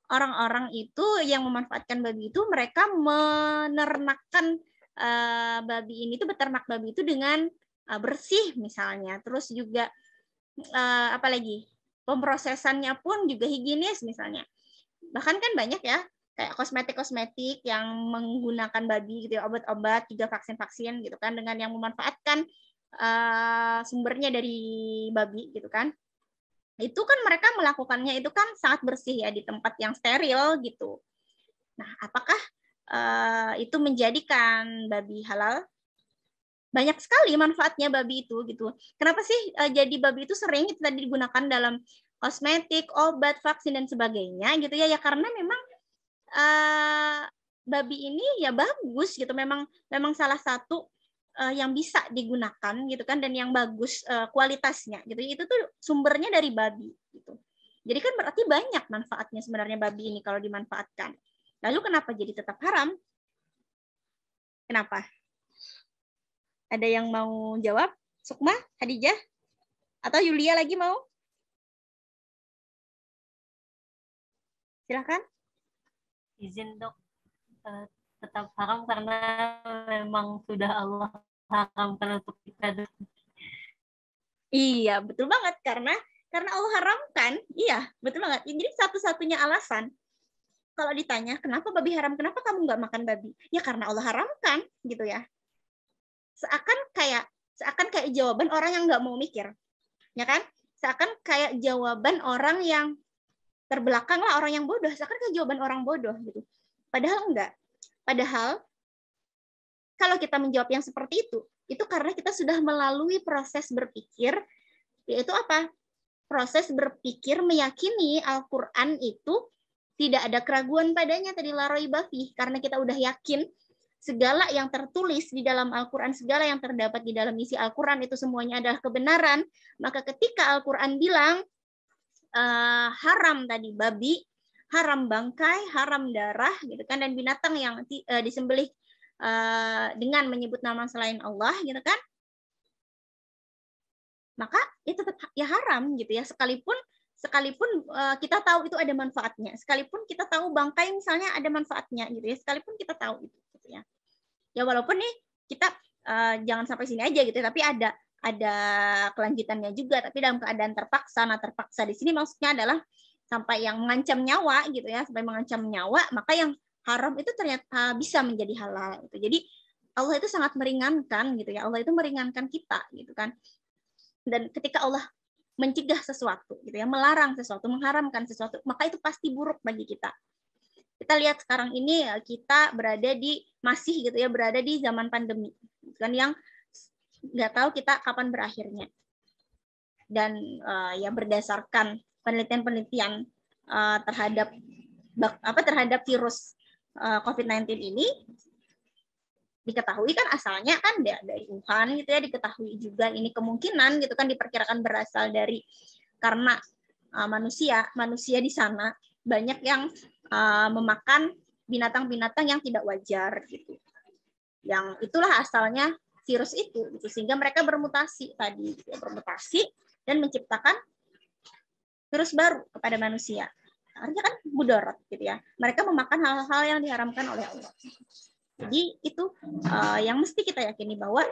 orang-orang itu yang memanfaatkan babi itu, mereka menernakkan babi ini tuh, beternak babi itu dengan bersih misalnya. Terus juga apalagi pemrosesannya pun juga higienis misalnya. Bahkan kan banyak ya kayak kosmetik yang menggunakan babi gitu ya, obat-obat, juga vaksin-vaksin gitu kan, dengan yang memanfaatkan sumbernya dari babi gitu kan. Itu kan mereka melakukannya itu kan sangat bersih ya, di tempat yang steril gitu. Nah, apakah itu menjadikan babi halal? Banyak sekali manfaatnya babi itu gitu. Kenapa sih jadi babi itu sering itu tadi digunakan dalam kosmetik, obat, vaksin dan sebagainya gitu ya? Ya karena memang babi ini ya bagus gitu. Memang salah satu yang bisa digunakan gitu kan, dan yang bagus kualitasnya gitu. Itu tuh sumbernya dari babi gitu. Jadi kan berarti banyak manfaatnya sebenarnya babi ini kalau dimanfaatkan. Lalu kenapa jadi tetap haram? Kenapa? Ada yang mau jawab? Sukma, Khadijah, atau Yulia lagi mau? Silakan. Izin dok, tetap haram karena memang sudah Allah haramkan untuk kita. Iya, betul banget. Karena Allah haramkan, iya, betul banget. Jadi satu-satunya alasan kalau ditanya, kenapa babi haram? Kenapa kamu nggak makan babi? Ya karena Allah haramkan, gitu ya. Seakan kayak jawaban orang yang nggak mau mikir, ya kan? Seakan kayak jawaban orang yang terbelakang lah, orang yang bodoh. Seakan kayak jawaban orang bodoh, gitu. Padahal enggak. Padahal kalau kita menjawab yang seperti itu karena kita sudah melalui proses berpikir, yaitu apa? Proses berpikir meyakini Al-Quran itu tidak ada keraguan padanya, tadi la raiba fih, karena kita udah yakin segala yang tertulis di dalam Al-Quran, segala yang terdapat di dalam isi Al-Quran itu semuanya adalah kebenaran. Maka ketika Al-Quran bilang haram tadi babi, haram bangkai, haram darah, gitu kan, dan binatang yang disembelih dengan menyebut nama selain Allah, gitu kan, maka itu tetap ya haram gitu ya, sekalipun kita tahu itu ada manfaatnya, sekalipun kita tahu bangkai misalnya ada manfaatnya gitu ya, sekalipun kita tahu itu gitu ya. Ya walaupun nih kita jangan sampai sini aja gitu, tapi ada kelanjutannya juga, tapi dalam keadaan terpaksa. Nah, terpaksa di sini maksudnya adalah sampai yang mengancam nyawa gitu ya, sampai mengancam nyawa, maka yang haram itu ternyata bisa menjadi halal gitu. Jadi Allah itu sangat meringankan gitu ya. Allah itu meringankan kita gitu kan. Dan ketika Allah mencegah sesuatu gitu ya, melarang sesuatu, mengharamkan sesuatu, maka itu pasti buruk bagi kita. Kita lihat sekarang ini kita berada di zaman pandemi kan, yang nggak tahu kita kapan berakhirnya. Dan ya berdasarkan penelitian terhadap virus COVID-19 ini, diketahui kan asalnya kan dari Wuhan gitu ya, diketahui juga ini kemungkinan gitu kan diperkirakan berasal dari karena manusia di sana banyak yang memakan binatang-binatang yang tidak wajar gitu. Yang itulah asalnya virus itu gitu. Sehingga mereka bermutasi tadi gitu ya, bermutasi dan menciptakan virus baru kepada manusia. Artinya kan mudarat gitu ya. Mereka memakan hal-hal yang diharamkan oleh Allah. Jadi itu yang mesti kita yakini bahwa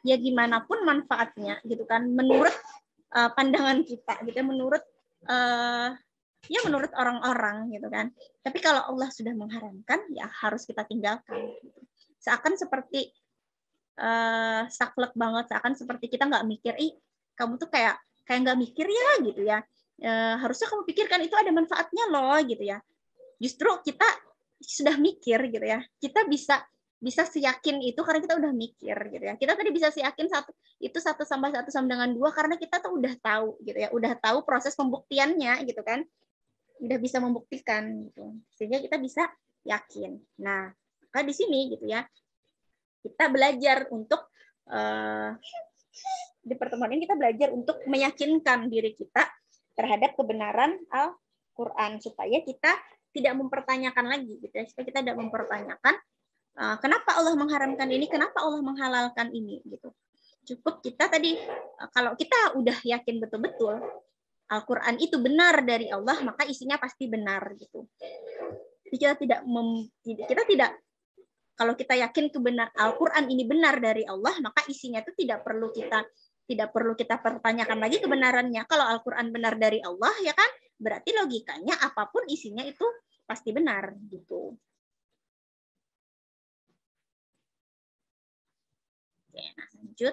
ya gimana pun manfaatnya gitu kan, menurut pandangan kita gitu ya, menurut orang-orang gitu kan. Tapi kalau Allah sudah mengharamkan ya harus kita tinggalkan gitu. Seakan seperti saklek banget, seakan seperti kita nggak mikir, kamu tuh kayak nggak mikir ya gitu ya. Harusnya kamu pikirkan itu ada manfaatnya loh gitu ya. Justru kita sudah mikir gitu ya, kita bisa seyakin itu karena kita udah mikir gitu ya. Kita tadi bisa seyakin 1 sama 1 sama dengan 2 karena kita tuh udah tahu gitu ya, udah tahu proses pembuktiannya gitu kan, udah bisa membuktikan gitu, sehingga kita bisa yakin. Nah, maka di sini gitu ya, kita belajar untuk di pertemuan ini kita belajar untuk meyakinkan diri kita terhadap kebenaran Al-Quran, supaya kita tidak mempertanyakan lagi gitu ya, supaya kita tidak mempertanyakan kenapa Allah mengharamkan ini, kenapa Allah menghalalkan ini gitu. Cukup kita tadi kalau kita udah yakin betul-betul Al-Quran itu benar dari Allah, maka isinya pasti benar gitu. Jadi kita tidak kalau kita yakin Al-Quran ini benar dari Allah, maka isinya itu tidak perlu kita pertanyakan lagi kebenarannya. Kalau Al-Quran benar dari Allah ya kan, berarti logikanya apapun isinya itu pasti benar gitu. Oke, nah lanjut.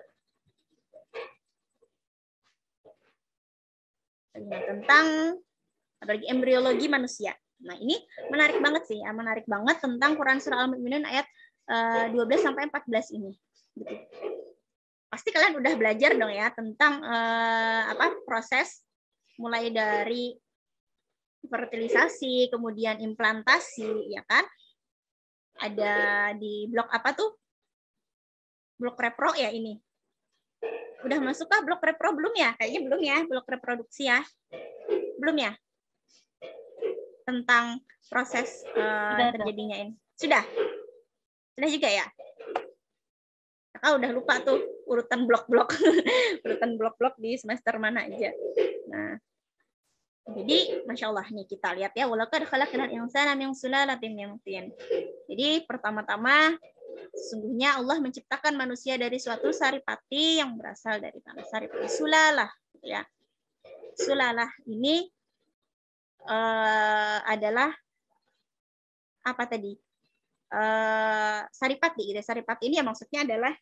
Nah, tentang apalagi embriologi manusia. Nah, ini menarik banget sih, ya. Menarik banget tentang Quran Surah Al-Mu'minun ayat 12 sampai 14 ini. Gitu. Pasti kalian udah belajar dong ya tentang proses mulai dari fertilisasi, kemudian implantasi, ya kan? Ada di blok apa tuh? Blok repro ya ini. Udah masuk kah blok repro belum ya? Kayaknya belum ya, blok reproduksi ya. Belum ya? Tentang proses terjadinya ini. Sudah? Sudah juga ya? Kakak udah lupa tuh urutan blok-blok. Urutan blok-blok di semester mana aja. Nah, jadi Masya Allah nih kita lihat ya. Walaqad khalaqnal insana min sulalatin min tin. Jadi pertama-tama sesungguhnya Allah menciptakan manusia dari suatu saripati yang berasal dari tanah. Saripati sulalah, ya. Sulalah ini adalah apa tadi? Saripati. Gitu. Saripati ini ya maksudnya adalah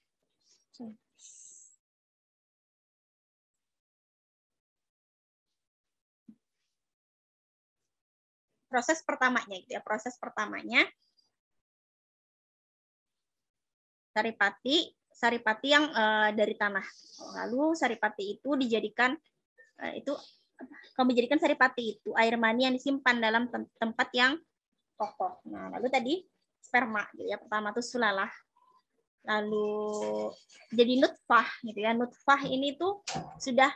proses pertamanya, gitu ya. Proses pertamanya saripati yang dari tanah. Lalu saripati itu dijadikan menjadikan saripati itu air mani yang disimpan dalam tempat yang kokoh. Nah, lalu tadi sperma, gitu ya. Pertama itu sulalah. Lalu jadi nutfah, gitu ya. Nutfah ini tuh sudah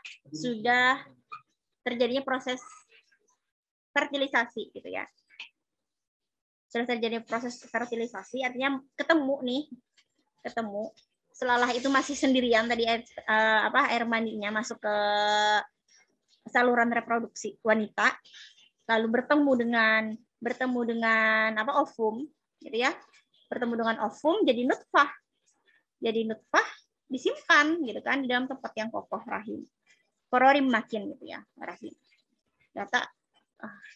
terjadinya proses fertilisasi, gitu ya. Sudah terjadi proses fertilisasi, artinya ketemu. Sulalah itu masih sendirian tadi air mandinya masuk ke saluran reproduksi wanita, lalu bertemu dengan ovum, gitu ya. Bertemu dengan ovum jadi nutfah. Jadi nutfah disimpan gitu kan di dalam tempat yang kokoh, rahim. Kororim makin, gitu ya, rahim. Data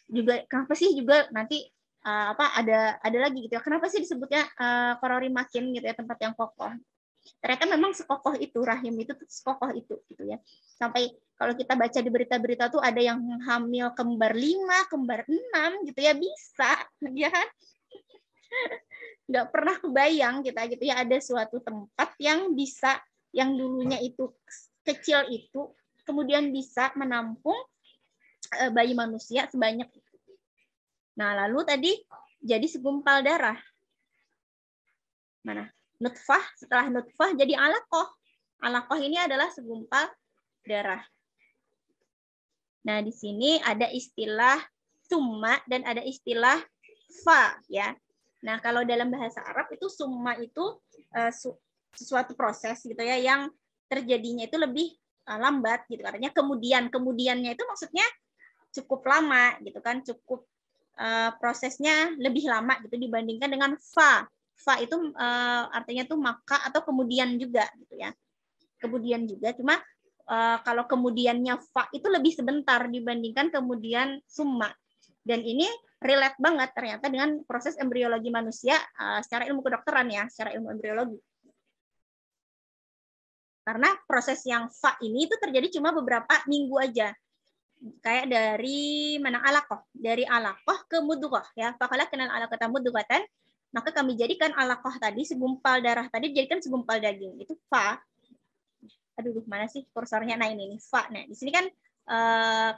juga kenapa sih juga nanti ada lagi gitu ya. Kenapa sih disebutnya kororim makin, gitu ya, tempat yang kokoh? Ternyata memang sekokoh itu, rahim itu sekokoh itu, gitu ya. Sampai kalau kita baca di berita-berita tuh ada yang hamil kembar 5, kembar 6, gitu ya, bisa, ya kan? Nggak pernah kebayang kita, gitu ya, ada suatu tempat yang bisa, yang dulunya itu kecil itu, kemudian bisa menampung bayi manusia sebanyak itu. Nah, lalu tadi jadi segumpal darah. Mana? Nutfah, setelah nutfah jadi alaqah. Alaqah ini adalah segumpal darah. Nah, di sini ada istilah summa dan ada istilah fa, ya. Nah, kalau dalam bahasa Arab itu summa itu sesuatu proses, gitu ya, yang terjadinya itu lebih lambat, gitu. Artinya kemudiannya itu maksudnya cukup lama, gitu kan, cukup prosesnya lebih lama gitu dibandingkan dengan fa. Fa itu artinya tuh maka atau kemudian juga, gitu ya. Kemudian juga, cuma kalau kemudiannya fa itu lebih sebentar dibandingkan kemudian summa. Dan ini relate banget ternyata dengan proses embriologi manusia secara ilmu kedokteran ya, secara ilmu embriologi. Karena proses yang fa ini itu terjadi cuma beberapa minggu aja. Kayak dari mana alaqah, dari alaqah ke mudghah ya. Faqala kenal alaqata mudghatan, maka kami jadikan alaqah tadi segumpal darah tadi dijadikan segumpal daging. Itu fa. Aduh, mana sih kursornya? Nah, ini nih fa. Nah, di sini kan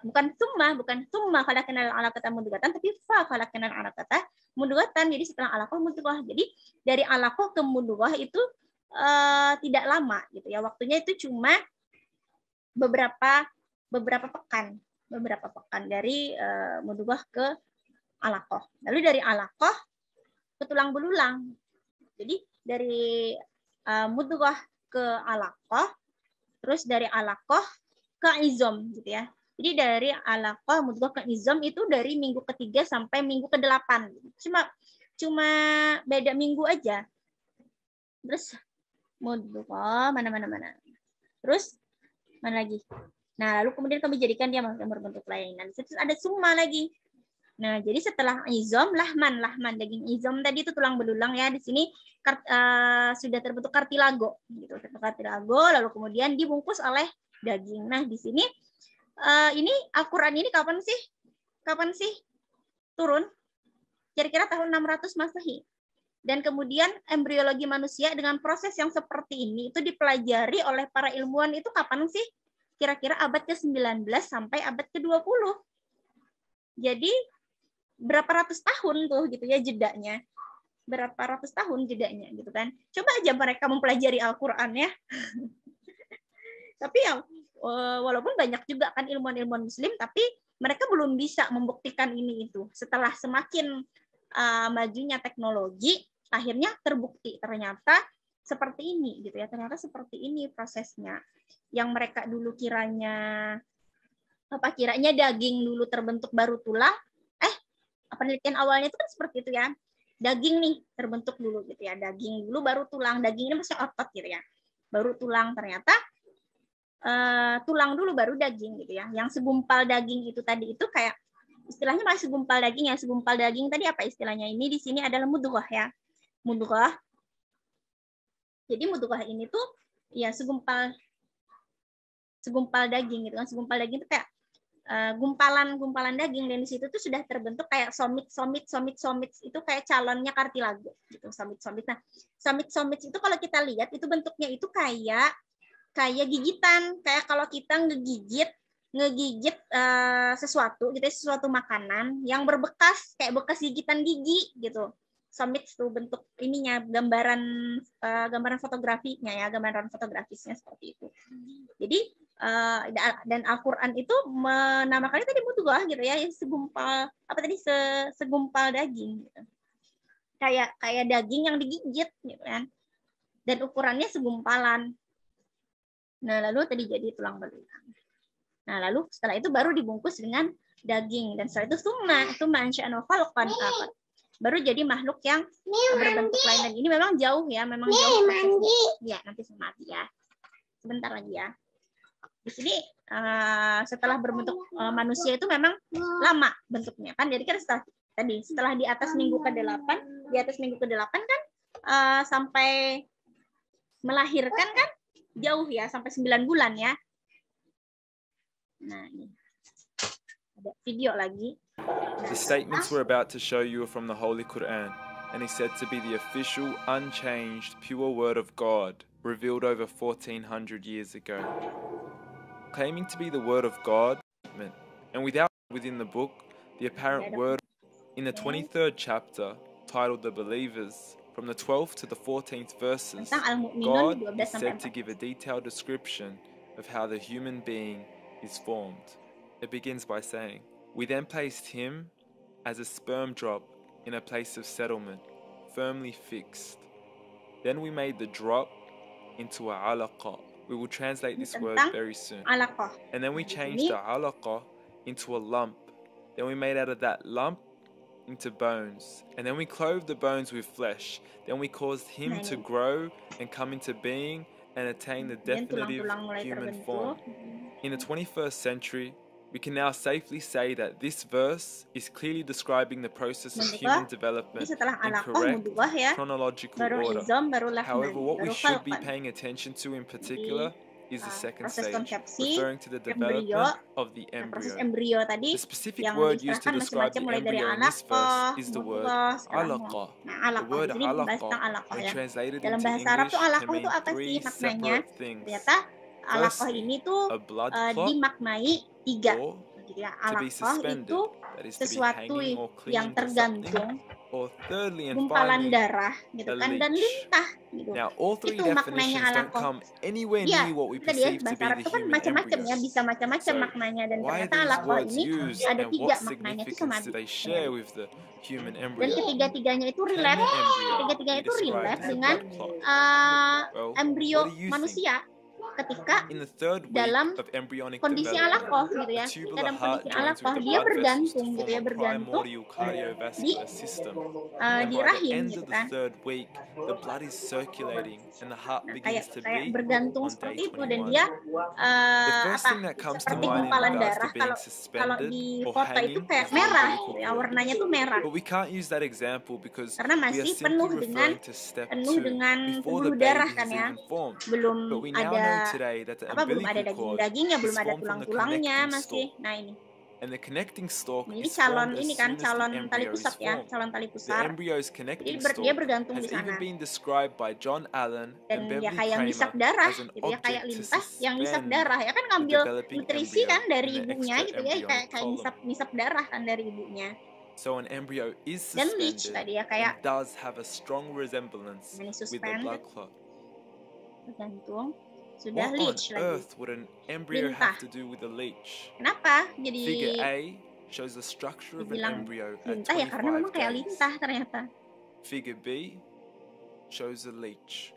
bukan summa kalau kenal alaqata mudghatan, tapi fa kalau kenal alaqata mudghatan. Jadi setelah alaqah mudghah. Jadi dari alaqah ke mudghah itu tidak lama gitu ya. Waktunya itu cuma beberapa pekan dari mudghah ke alaqah. Lalu dari alaqah ke tulang belulang. Jadi dari mudghah ke alaqah, terus dari alaqah ke izom, gitu ya. Jadi dari alaqah mudghah ke izom itu dari minggu ke-3 sampai minggu ke-8. Cuma beda minggu aja. Terus mudghah mana. Terus mana lagi? Nah, lalu kemudian kami jadikan dia berbentuk lain. Terus ada summa lagi. Nah, jadi setelah izom, lahman daging izom tadi itu tulang belulang ya. Di sini sudah terbentuk kartilago, gitu. Terbentuk kartilago, lalu kemudian dibungkus oleh daging. Nah, di sini ini Al-Quran ini kapan sih turun? Kira-kira tahun 600 Masehi. Dan kemudian embriologi manusia dengan proses yang seperti ini itu dipelajari oleh para ilmuwan itu kapan sih? Kira-kira abad ke-19 sampai abad ke-20. Jadi berapa ratus tahun tuh gitu ya jedanya. Berapa ratus tahun jedanya gitu kan. Coba aja mereka mempelajari Al-Qur'an ya. Tapi ya walaupun banyak juga kan ilmuwan-ilmuwan muslim tapi mereka belum bisa membuktikan ini itu. Setelah semakin majunya teknologi akhirnya terbukti ternyata seperti ini gitu ya. Ternyata seperti ini prosesnya. Yang mereka dulu kiranya daging dulu terbentuk baru tulang. Penelitian awalnya itu kan seperti itu ya. Daging nih terbentuk dulu gitu ya. Daging dulu baru tulang. Daging ini maksudnya otot gitu ya. Baru tulang, ternyata tulang dulu baru daging gitu ya. Yang segumpal daging itu tadi itu kayak istilahnya masih segumpal daging ya. Segumpal daging tadi apa istilahnya? Ini di sini adalah mudghah ya. Mudghah. Jadi mudghah ini tuh ya segumpal daging gitu kan. Segumpal daging itu kayak gumpalan daging, dan di situ tuh sudah terbentuk kayak somit itu kayak calonnya kartilago gitu, somit. Nah, somit itu kalau kita lihat itu bentuknya itu kayak gigitan, kayak kalau kita ngegigit sesuatu gitu, sesuatu makanan yang berbekas kayak bekas gigitan gigi gitu. Somit itu bentuk ininya, gambaran fotografinya ya, gambaran fotografisnya seperti itu. Jadi dan Al-Quran itu menamakannya tadi mudghah gitu ya, segumpal daging gitu. Kayak daging yang digigit gitu kan. Dan ukurannya segumpalan. Nah, lalu tadi jadi tulang belulang. Nah, lalu setelah itu baru dibungkus dengan daging, dan setelah itu summa ansha'na khalqan akhar. Baru jadi makhluk yang berbentuk lain. Dan ini memang jauh ya, Ya, nanti sama ya. Sebentar lagi ya. Di sini setelah berbentuk manusia itu memang lama bentuknya kan. Jadi kan setelah di atas minggu ke-8 kan sampai melahirkan kan jauh ya, sampai 9 bulan ya. Nah, ini ada video lagi. The statements we're about to show you are from the Holy Quran, and is said to be the official, unchanged, pure word of God, revealed over 1400 years ago. Claiming to be the word of God, and without within the book, the apparent word in the 23rd chapter, titled The Believers, from the 12th to the 14th verses, God is said to give a detailed description of how the human being is formed. It begins by saying, "We then placed him as a sperm drop in a place of settlement, firmly fixed. Then we made the drop into a alaqa." We will translate this word very soon. And then we changed the alaqa into a lump. Then we made out of that lump into bones. And then we clothed the bones with flesh. Then we caused him to grow and come into being and attain the definitive human form. In the 21st century, we can now safely say that this verse is clearly describing the process of human development in correct chronological order. However, what we should be paying attention to in particular is the second stage, referring to the development of the embryo. The specific word used to describe the embryo in this verse is the word alaqa. The word alaqa, when translated into English, can mean three separate things. Alaqah ini tuh dimaknai 3 gitu ya. Alaqah itu sesuatu yang tergantung, gumpalan darah gitu kan, dan lintah gitu. Itu maknanya alaqah. Ya, tadi ya bahasa Arab itu kan macam-macam ya, bisa macam-macam maknanya, dan ternyata alaqah ini ada 3 maknanya itu sama. Dan ketiga-tiganya itu relate dengan embrio manusia. ketika In the third week dalam of embryonic kondisi development, alakoh gitu a ya. tubular Dalam heart kondisi joins alakoh with the dia blood vessels to bergantung gitu form ya, a bergantung primordial di cardiovascular system. di And by the rahim end gitu of the kan. third week, the blood is circulating and the heart Nah, begins to kayak beat bergantung on day seperti itu, dan 21. dia The first thing that comes to seperti mind in gumpalan regards darah. to being kalau suspended di or foto itu hanging kayak is the merah umbilical gitu ya, cord. warnanya tuh merah But we can't use that example because karena we are masih simply penuh dengan referring to step 2 before pembuluh the darah baby kan has ya, even formed. belum But we now know ada today that the belum ada umbilical cord daging-dagingnya, is belum ada formed from the tulang-tulangnya connecting masih. stalk. Nah ini And the connecting stalk jadi is calon formed as ini kan, soon as the calon tali embryo is pusat ya, formed. calon tali The pusar. embryo's Jadi connecting dia stalk bergantung has di sana. even been described by John Allen Dan and ya Beverly kayak ngisap Kramer darah as an gitu ya, kayak object to lintah yang ngisap suspend darah ya kan, the ngambil developing nutrisi embryo kan dari in the ibunya gitu ya, extra-embryonic kayak column. ngisap darah kan dari ibunya. So an embryo is Dan leech suspended tadi ya, kayak and does have a strong resemblance ini with the suspend, blood clot. bergantung, sudah What on leech lagi. earth would an embryo Lintah. have to do with a leech? Kenapa jadi Figure A shows the structure of an dibilang embryo at lintah ya, karena memang 25 kayak days. lintah ternyata. Figure B shows a leech.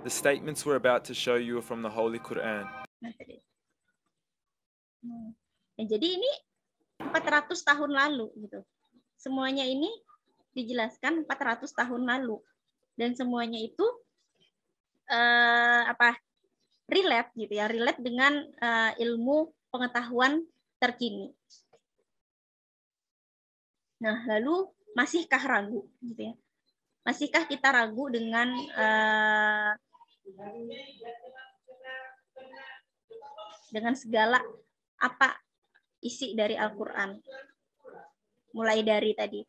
The statements we're about to show you are from the Holy Quran. Nah, tadi. Nah, jadi ini 400 tahun lalu gitu. Semuanya ini dijelaskan 400 tahun lalu, dan semuanya itu relate gitu ya, relate dengan ilmu pengetahuan terkini. Nah, lalu masihkah ragu gitu ya? Masihkah kita ragu dengan segala apa isi dari Al-Qur'an? Mulai dari tadi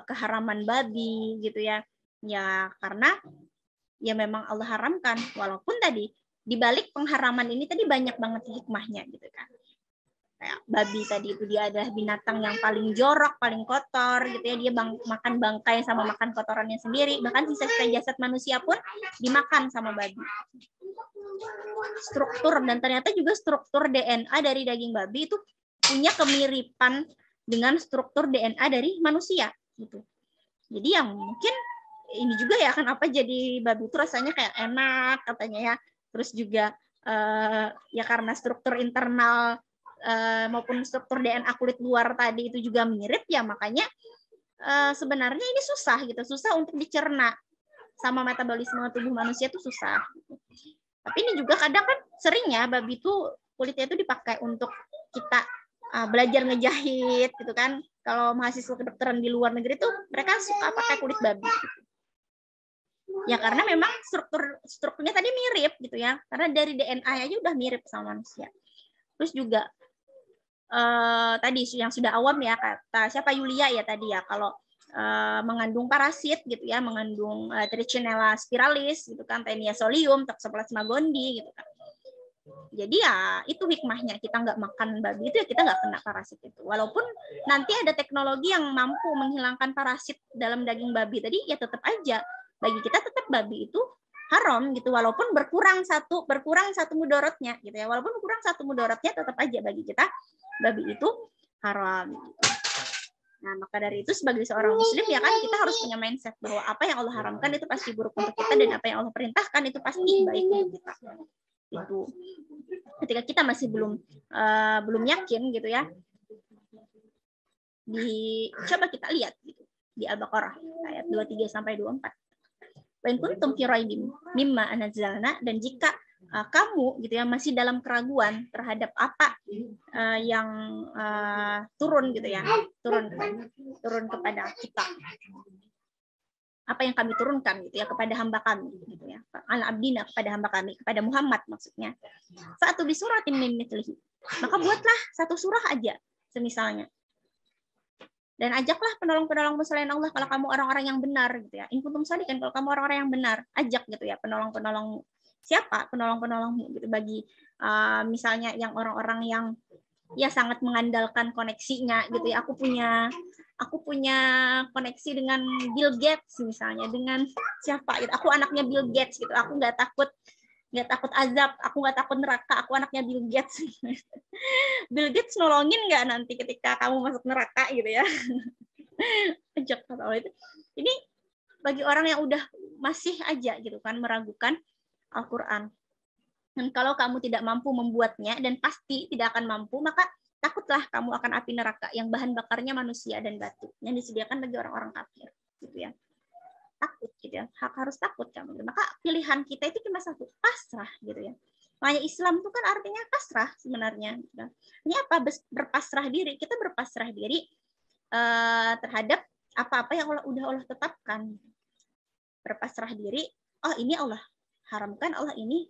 keharaman babi gitu ya. Ya karena ya memang Allah haramkan, walaupun tadi di balik pengharaman ini tadi banyak banget hikmahnya gitu kan. Kayak babi tadi itu dia adalah binatang yang paling jorok, paling kotor gitu ya, dia makan bangkai sama makan kotorannya sendiri, bahkan sisa-sisa jasad manusia pun dimakan sama babi. Struktur dan ternyata juga struktur DNA dari daging babi itu punya kemiripan dengan struktur DNA dari manusia gitu. Jadi yang mungkin ini juga ya, kenapa jadi babi itu rasanya kayak enak katanya ya. Terus juga ya karena struktur internal maupun struktur DNA kulit luar tadi itu juga mirip ya, makanya sebenarnya ini susah gitu, susah untuk dicerna sama metabolisme tubuh manusia itu susah. Tapi ini juga kadang kan sering ya babi itu kulitnya itu dipakai untuk kita belajar ngejahit gitu kan. Kalau mahasiswa kedokteran di luar negeri tuh mereka suka pakai kulit babi. Ya karena memang strukturnya tadi mirip gitu ya. Karena dari DNA aja udah mirip sama manusia. Terus juga tadi yang sudah awam ya, kata siapa Yulia ya tadi ya, kalau mengandung parasit gitu ya, mengandung Trichinella spiralis gitu kan, Taenia solium, Toxoplasma gondii gitu kan. Jadi ya itu hikmahnya kita nggak makan babi itu ya, kita nggak kena parasit itu. Walaupun nanti ada teknologi yang mampu menghilangkan parasit dalam daging babi tadi, ya tetap aja bagi kita tetap babi itu haram gitu, walaupun berkurang satu mudorotnya gitu ya, walaupun berkurang satu mudorotnya tetap aja bagi kita babi itu haram gitu. Nah, maka dari itu sebagai seorang muslim ya kan, kita harus punya mindset bahwa apa yang Allah haramkan itu pasti buruk untuk kita, dan apa yang Allah perintahkan itu pasti baik untuk kita. Itu ketika kita masih belum yakin gitu ya, coba kita lihat gitu di Al-Baqarah ayat 23 sampai 24. Wa in kuntum fi raibin mimma anzalna, dan jika kamu gitu ya masih dalam keraguan terhadap apa yang turun gitu ya, turun kepada kita, apa yang kami turunkan gitu ya kepada hamba kami gitu ya, al-abdina, kepada hamba kami, kepada Muhammad maksudnya. Satu bi suratin min mithlihi, maka buatlah satu surah aja semisalnya, dan ajaklah penolong-penolongmu selain Allah kalau kamu orang-orang yang benar gitu ya. In kuntum shadiqin, kalau kamu orang-orang yang benar, ajak gitu ya penolong-penolongmu. Siapa penolong-penolongmu gitu, bagi misalnya yang orang-orang yang ya sangat mengandalkan koneksinya gitu ya. Aku punya koneksi dengan Bill Gates misalnya, dengan siapa gitu. Aku anaknya Bill Gates gitu. Aku nggak takut azab, aku nggak takut neraka, aku anaknya Bill Gates. Bill Gates nolongin nggak nanti ketika kamu masuk neraka gitu ya? Ajak kata Allah itu. Ini bagi orang yang udah masih aja gitu kan meragukan Al-Quran. Dan kalau kamu tidak mampu membuatnya dan pasti tidak akan mampu, maka takutlah kamu akan api neraka yang bahan bakarnya manusia dan batu yang disediakan bagi orang-orang kafir, gitu ya. Takut gitu ya, harus takut kamu. Maka pilihan kita itu cuma satu, pasrah gitu ya. Makanya Islam itu kan artinya pasrah sebenarnya. Ini apa? Berpasrah diri. Kita berpasrah diri terhadap apa-apa yang udah Allah tetapkan. Berpasrah diri, oh ini Allah haramkan, Allah ini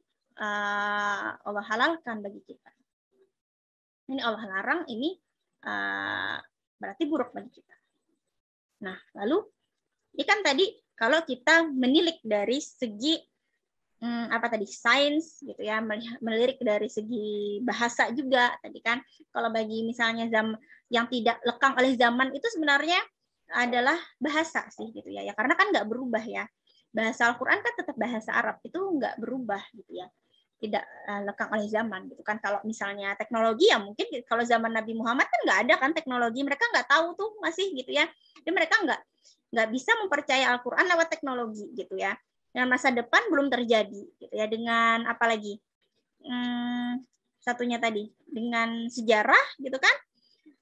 Allah halalkan bagi kita. Ini Allah larang, ini berarti buruk bagi kita. Nah, lalu ini kan tadi kalau kita menilik dari segi sains gitu ya, melirik dari segi bahasa juga tadi kan. Kalau bagi misalnya yang tidak lekang oleh zaman itu sebenarnya adalah bahasa sih gitu ya. Ya karena kan nggak berubah ya. Bahasa Al-Qur'an kan tetap bahasa Arab, itu nggak berubah gitu ya. Tidak lekang oleh zaman gitu kan. Kalau misalnya teknologi ya mungkin kalau zaman Nabi Muhammad kan nggak ada kan teknologi, mereka nggak tahu tuh masih gitu ya. Dan mereka nggak bisa mempercaya Al-Qur'an lewat teknologi gitu ya. Dengan masa depan belum terjadi gitu ya, dengan apalagi satunya tadi dengan sejarah gitu kan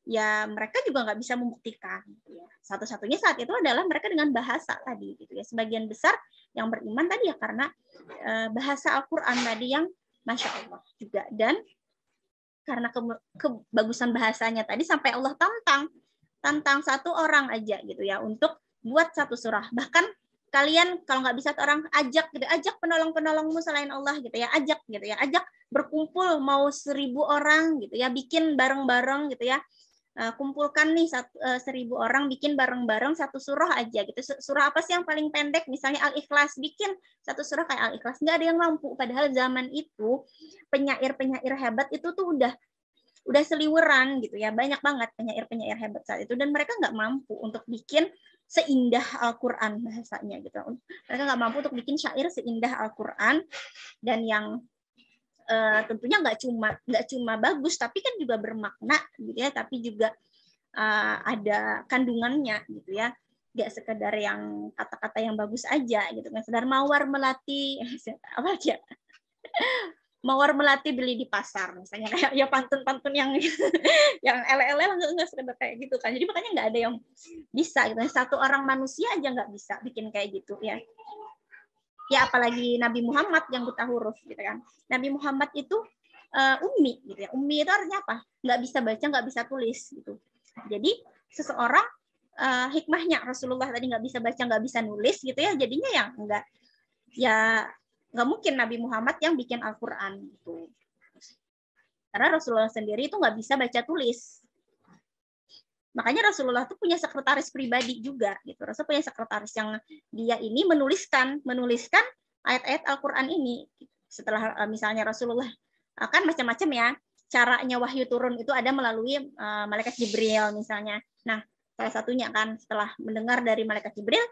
ya, mereka juga nggak bisa membuktikan gitu ya. Satu-satunya saat itu adalah mereka dengan bahasa tadi gitu ya. Sebagian besar yang beriman tadi ya karena bahasa Al-Qur'an tadi yang Masya Allah juga, dan karena kebagusan bahasanya tadi sampai Allah tantang satu orang aja gitu ya untuk buat satu surah. Bahkan kalian kalau nggak bisa orang ajak gitu, ajak penolong-penolongmu selain Allah gitu ya, ajak gitu ya, ajak berkumpul mau 1000 orang gitu ya, bikin bareng-bareng gitu ya, kumpulkan nih 1000 orang, bikin bareng-bareng satu surah aja gitu. Surah apa sih yang paling pendek? Misalnya Al-Ikhlas, bikin satu surah kayak Al-Ikhlas, nggak ada yang mampu. Padahal zaman itu penyair-penyair hebat itu tuh udah seliweran gitu ya, banyak banget penyair-penyair hebat saat itu, dan mereka nggak mampu untuk bikin seindah Al-Qur'an bahasanya gitu. Mereka nggak mampu untuk bikin syair seindah Al-Qur'an, dan yang tentunya nggak cuma bagus, tapi kan juga bermakna gitu ya, tapi juga ada kandungannya gitu ya, nggak sekedar yang kata-kata yang bagus aja gitu kan, sekedar mawar melati apa aja. Mawar melati beli di pasar misalnya, kayak ya pantun-pantun yang yang ele-ele nggak sekedar kayak gitu kan. Jadi makanya nggak ada yang bisa gitu. Satu orang manusia aja nggak bisa bikin kayak gitu ya. Ya apalagi Nabi Muhammad yang buta huruf gitu kan. Nabi Muhammad itu ummi gitu ya. Ummi itu artinya apa? Nggak bisa baca, nggak bisa tulis gitu. Jadi seseorang hikmahnya Rasulullah tadi nggak bisa baca, nggak bisa nulis gitu ya. Jadinya ya nggak mungkin Nabi Muhammad yang bikin Al-Qur'an gitu. Karena Rasulullah sendiri itu nggak bisa baca tulis. Makanya Rasulullah tuh punya sekretaris pribadi juga gitu. Rasul punya sekretaris yang dia ini menuliskan ayat-ayat Al-Qur'an ini. Setelah misalnya Rasulullah kan macam-macam ya caranya wahyu turun, itu ada melalui malaikat Jibril misalnya. Nah, salah satunya kan setelah mendengar dari malaikat Jibril,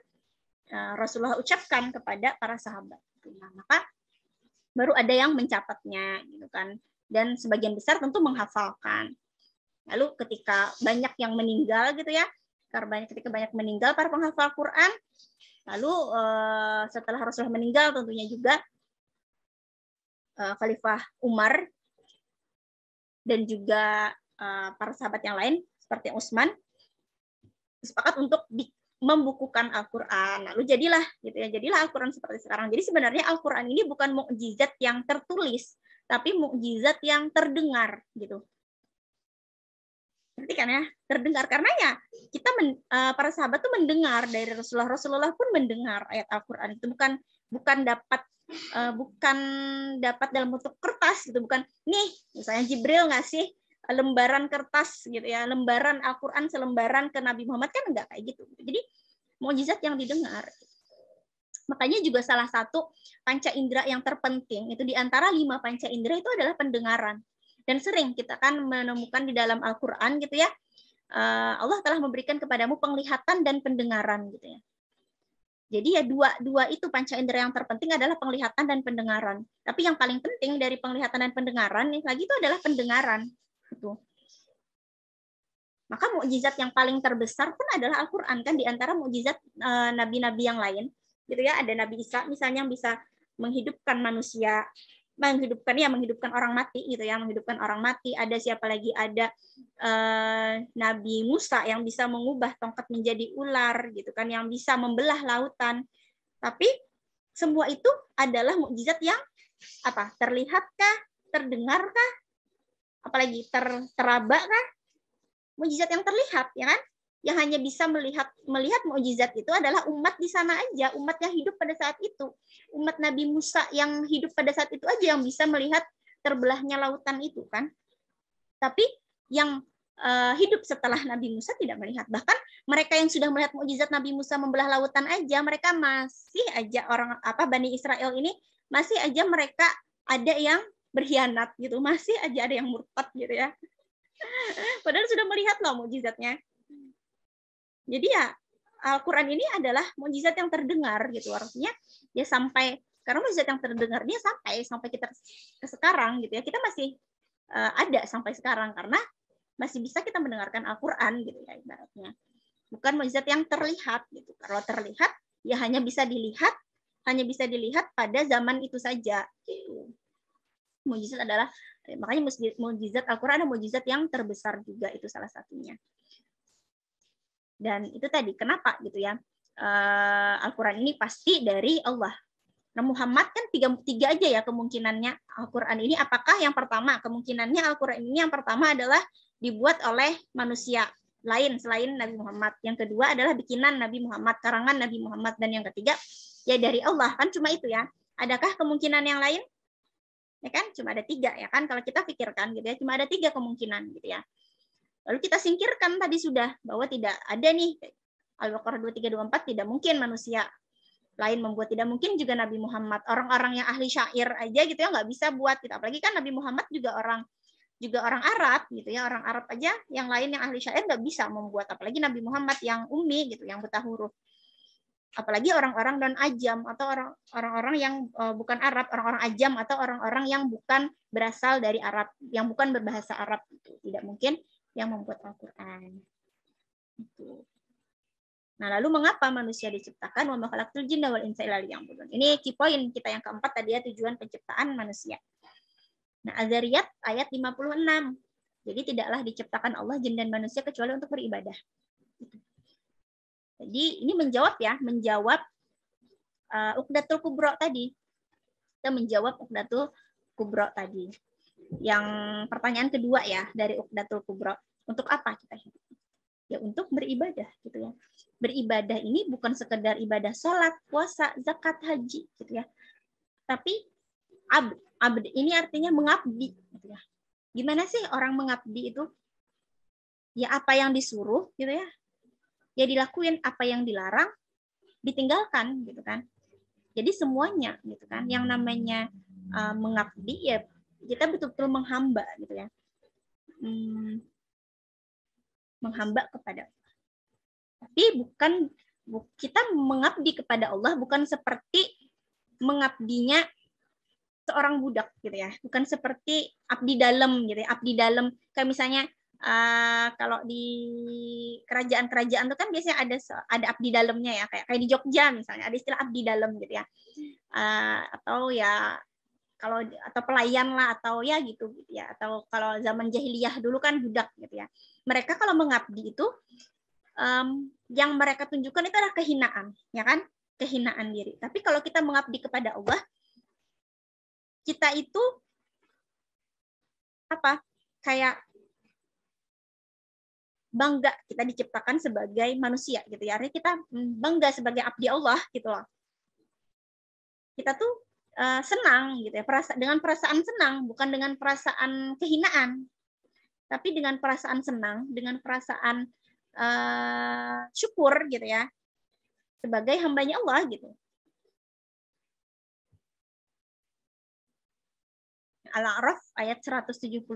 Rasulullah ucapkan kepada para sahabat. Nah, maka baru ada yang mencatatnya gitu kan, dan sebagian besar tentu menghafalkan. Lalu ketika banyak yang meninggal gitu ya, ketika banyak meninggal para penghafal Quran, lalu setelah Rasulullah meninggal tentunya juga Khalifah Umar dan juga para sahabat yang lain seperti Utsman sepakat untuk membukukan Al-Qur'an. Lalu jadilah Al-Qur'an seperti sekarang. Jadi sebenarnya Al-Qur'an ini bukan mukjizat yang tertulis, tapi mukjizat yang terdengar gitu. Ngerti kan ya? Terdengar, karena ya kita para sahabat tuh mendengar dari Rasulullah pun mendengar ayat Al-Qur'an itu, bukan dapat dalam bentuk kertas gitu, bukan nih misalnya Jibril ngasih lembaran kertas gitu ya, lembaran Al-Qur'an selembaran ke Nabi Muhammad, kan enggak kayak gitu. Jadi mukjizat yang didengar. Makanya juga salah satu panca indera yang terpenting itu di antara 5 panca indera itu adalah pendengaran. Dan sering kita kan menemukan di dalam Al-Qur'an gitu ya, Allah telah memberikan kepadamu penglihatan dan pendengaran gitu ya. Jadi ya dua itu panca indera yang terpenting adalah penglihatan dan pendengaran. Tapi yang paling penting dari penglihatan dan pendengaran lagi itu adalah pendengaran. Gitu. Maka mukjizat yang paling terbesar pun adalah Al-Qur'an kan, di antara mukjizat nabi-nabi yang lain gitu ya. Ada Nabi Isa misalnya yang bisa menghidupkan manusia, menghidupkan orang mati gitu ya, menghidupkan orang mati. Ada siapa lagi? Ada Nabi Musa yang bisa mengubah tongkat menjadi ular gitu kan, yang bisa membelah lautan. Tapi semua itu adalah mukjizat yang apa? Terlihatkah? Terdengarkah? Apalagi terabakkah? Mukjizat yang terlihat, ya kan? Yang hanya bisa melihat mukjizat itu adalah umat di sana aja, umat yang hidup pada saat itu. Umat Nabi Musa yang hidup pada saat itu aja yang bisa melihat terbelahnya lautan itu kan. Tapi yang hidup setelah Nabi Musa tidak melihat. Bahkan mereka yang sudah melihat mukjizat Nabi Musa membelah lautan aja, mereka masih aja Bani Israel ini masih aja mereka ada yang berkhianat gitu, masih aja ada yang murtad gitu ya. Padahal sudah melihat loh mukjizatnya. Jadi ya Al-Quran ini adalah mukjizat yang terdengar gitu, artinya ya sampai karena mukjizat yang terdengar dia sampai kita ke sekarang gitu ya, kita masih ada sampai sekarang karena masih bisa kita mendengarkan Al-Quran gitu ya ibaratnya. Bukan mukjizat yang terlihat gitu. Kalau terlihat ya hanya bisa dilihat pada zaman itu saja gitu. Mukjizat adalah makanya mukjizat Al-Quran adalah mukjizat yang terbesar juga, itu salah satunya. Dan itu tadi kenapa gitu ya, Al-Quran ini pasti dari Allah. Nah Muhammad kan tiga aja ya kemungkinannya Al-Quran ini. Apakah yang pertama kemungkinannya Al-Quran ini yang pertama adalah dibuat oleh manusia lain selain Nabi Muhammad. Yang kedua adalah bikinan Nabi Muhammad, karangan Nabi Muhammad. Dan yang ketiga ya dari Allah, kan cuma itu ya. Adakah kemungkinan yang lain? Ya kan cuma ada 3 ya kan, kalau kita pikirkan gitu ya, cuma ada 3 kemungkinan gitu ya. Lalu kita singkirkan tadi sudah bahwa tidak ada nih Al-Baqarah 2324 tidak mungkin manusia lain membuat, tidak mungkin juga Nabi Muhammad. Orang-orang yang ahli syair aja gitu ya nggak bisa buat gitu. Apalagi kan Nabi Muhammad juga orang Arab gitu ya, orang Arab aja yang lain yang ahli syair nggak bisa membuat, apalagi Nabi Muhammad yang ummi gitu, yang buta huruf. Apalagi orang-orang non ajam atau orang-orang yang bukan Arab, orang-orang ajam atau orang-orang yang bukan berasal dari Arab, yang bukan berbahasa Arab gitu. Tidak mungkin yang membuat Al-Quran. Itu. Nah, lalu mengapa manusia diciptakan? Wa ma khalaqtul jinna wal insa illa liya'budun. Ini key point kita yang keempat tadi ya, tujuan penciptaan manusia. Nah, Az-Zariyat ayat 56. Jadi tidaklah diciptakan Allah jin dan manusia kecuali untuk beribadah. Jadi ini menjawab Uqdatul Kubra tadi. Kita menjawab Uqdatul Kubra tadi. Yang pertanyaan kedua ya dari Uqdatul Kubra. Untuk apa kita hidup? Ya untuk beribadah gitu ya. Beribadah ini bukan sekedar ibadah sholat, puasa, zakat, haji gitu ya. Tapi abd ini artinya mengabdi gitu ya. Gimana sih orang mengabdi itu? Ya apa yang disuruh gitu ya. Ya dilakuin, apa yang dilarang ditinggalkan gitu kan. Jadi semuanya gitu kan. Yang namanya mengabdi ya kita betul-betul menghamba gitu ya. Menghamba kepada Allah. Tapi kita mengabdi kepada Allah bukan seperti mengabdinya seorang budak gitu ya. Bukan seperti abdi dalam gitu ya. Abdi dalam kayak misalnya kalau di kerajaan-kerajaan itu kan biasanya ada abdi dalamnya ya, kayak di Jogja misalnya ada istilah abdi dalam gitu ya. Atau ya atau pelayan lah atau ya gitu ya, atau kalau zaman jahiliyah dulu kan budak gitu ya. Mereka kalau mengabdi itu yang mereka tunjukkan itu adalah kehinaan, ya kan? Kehinaan diri. Tapi kalau kita mengabdi kepada Allah, kita itu kayak bangga kita diciptakan sebagai manusia gitu ya. Artinya kita bangga sebagai abdi Allah gitu loh. Kita tuh senang gitu ya, dengan perasaan senang, bukan dengan perasaan kehinaan, tapi dengan perasaan senang, dengan perasaan syukur gitu ya, sebagai hambanya Allah gitu. Al-A'raf ayat 172.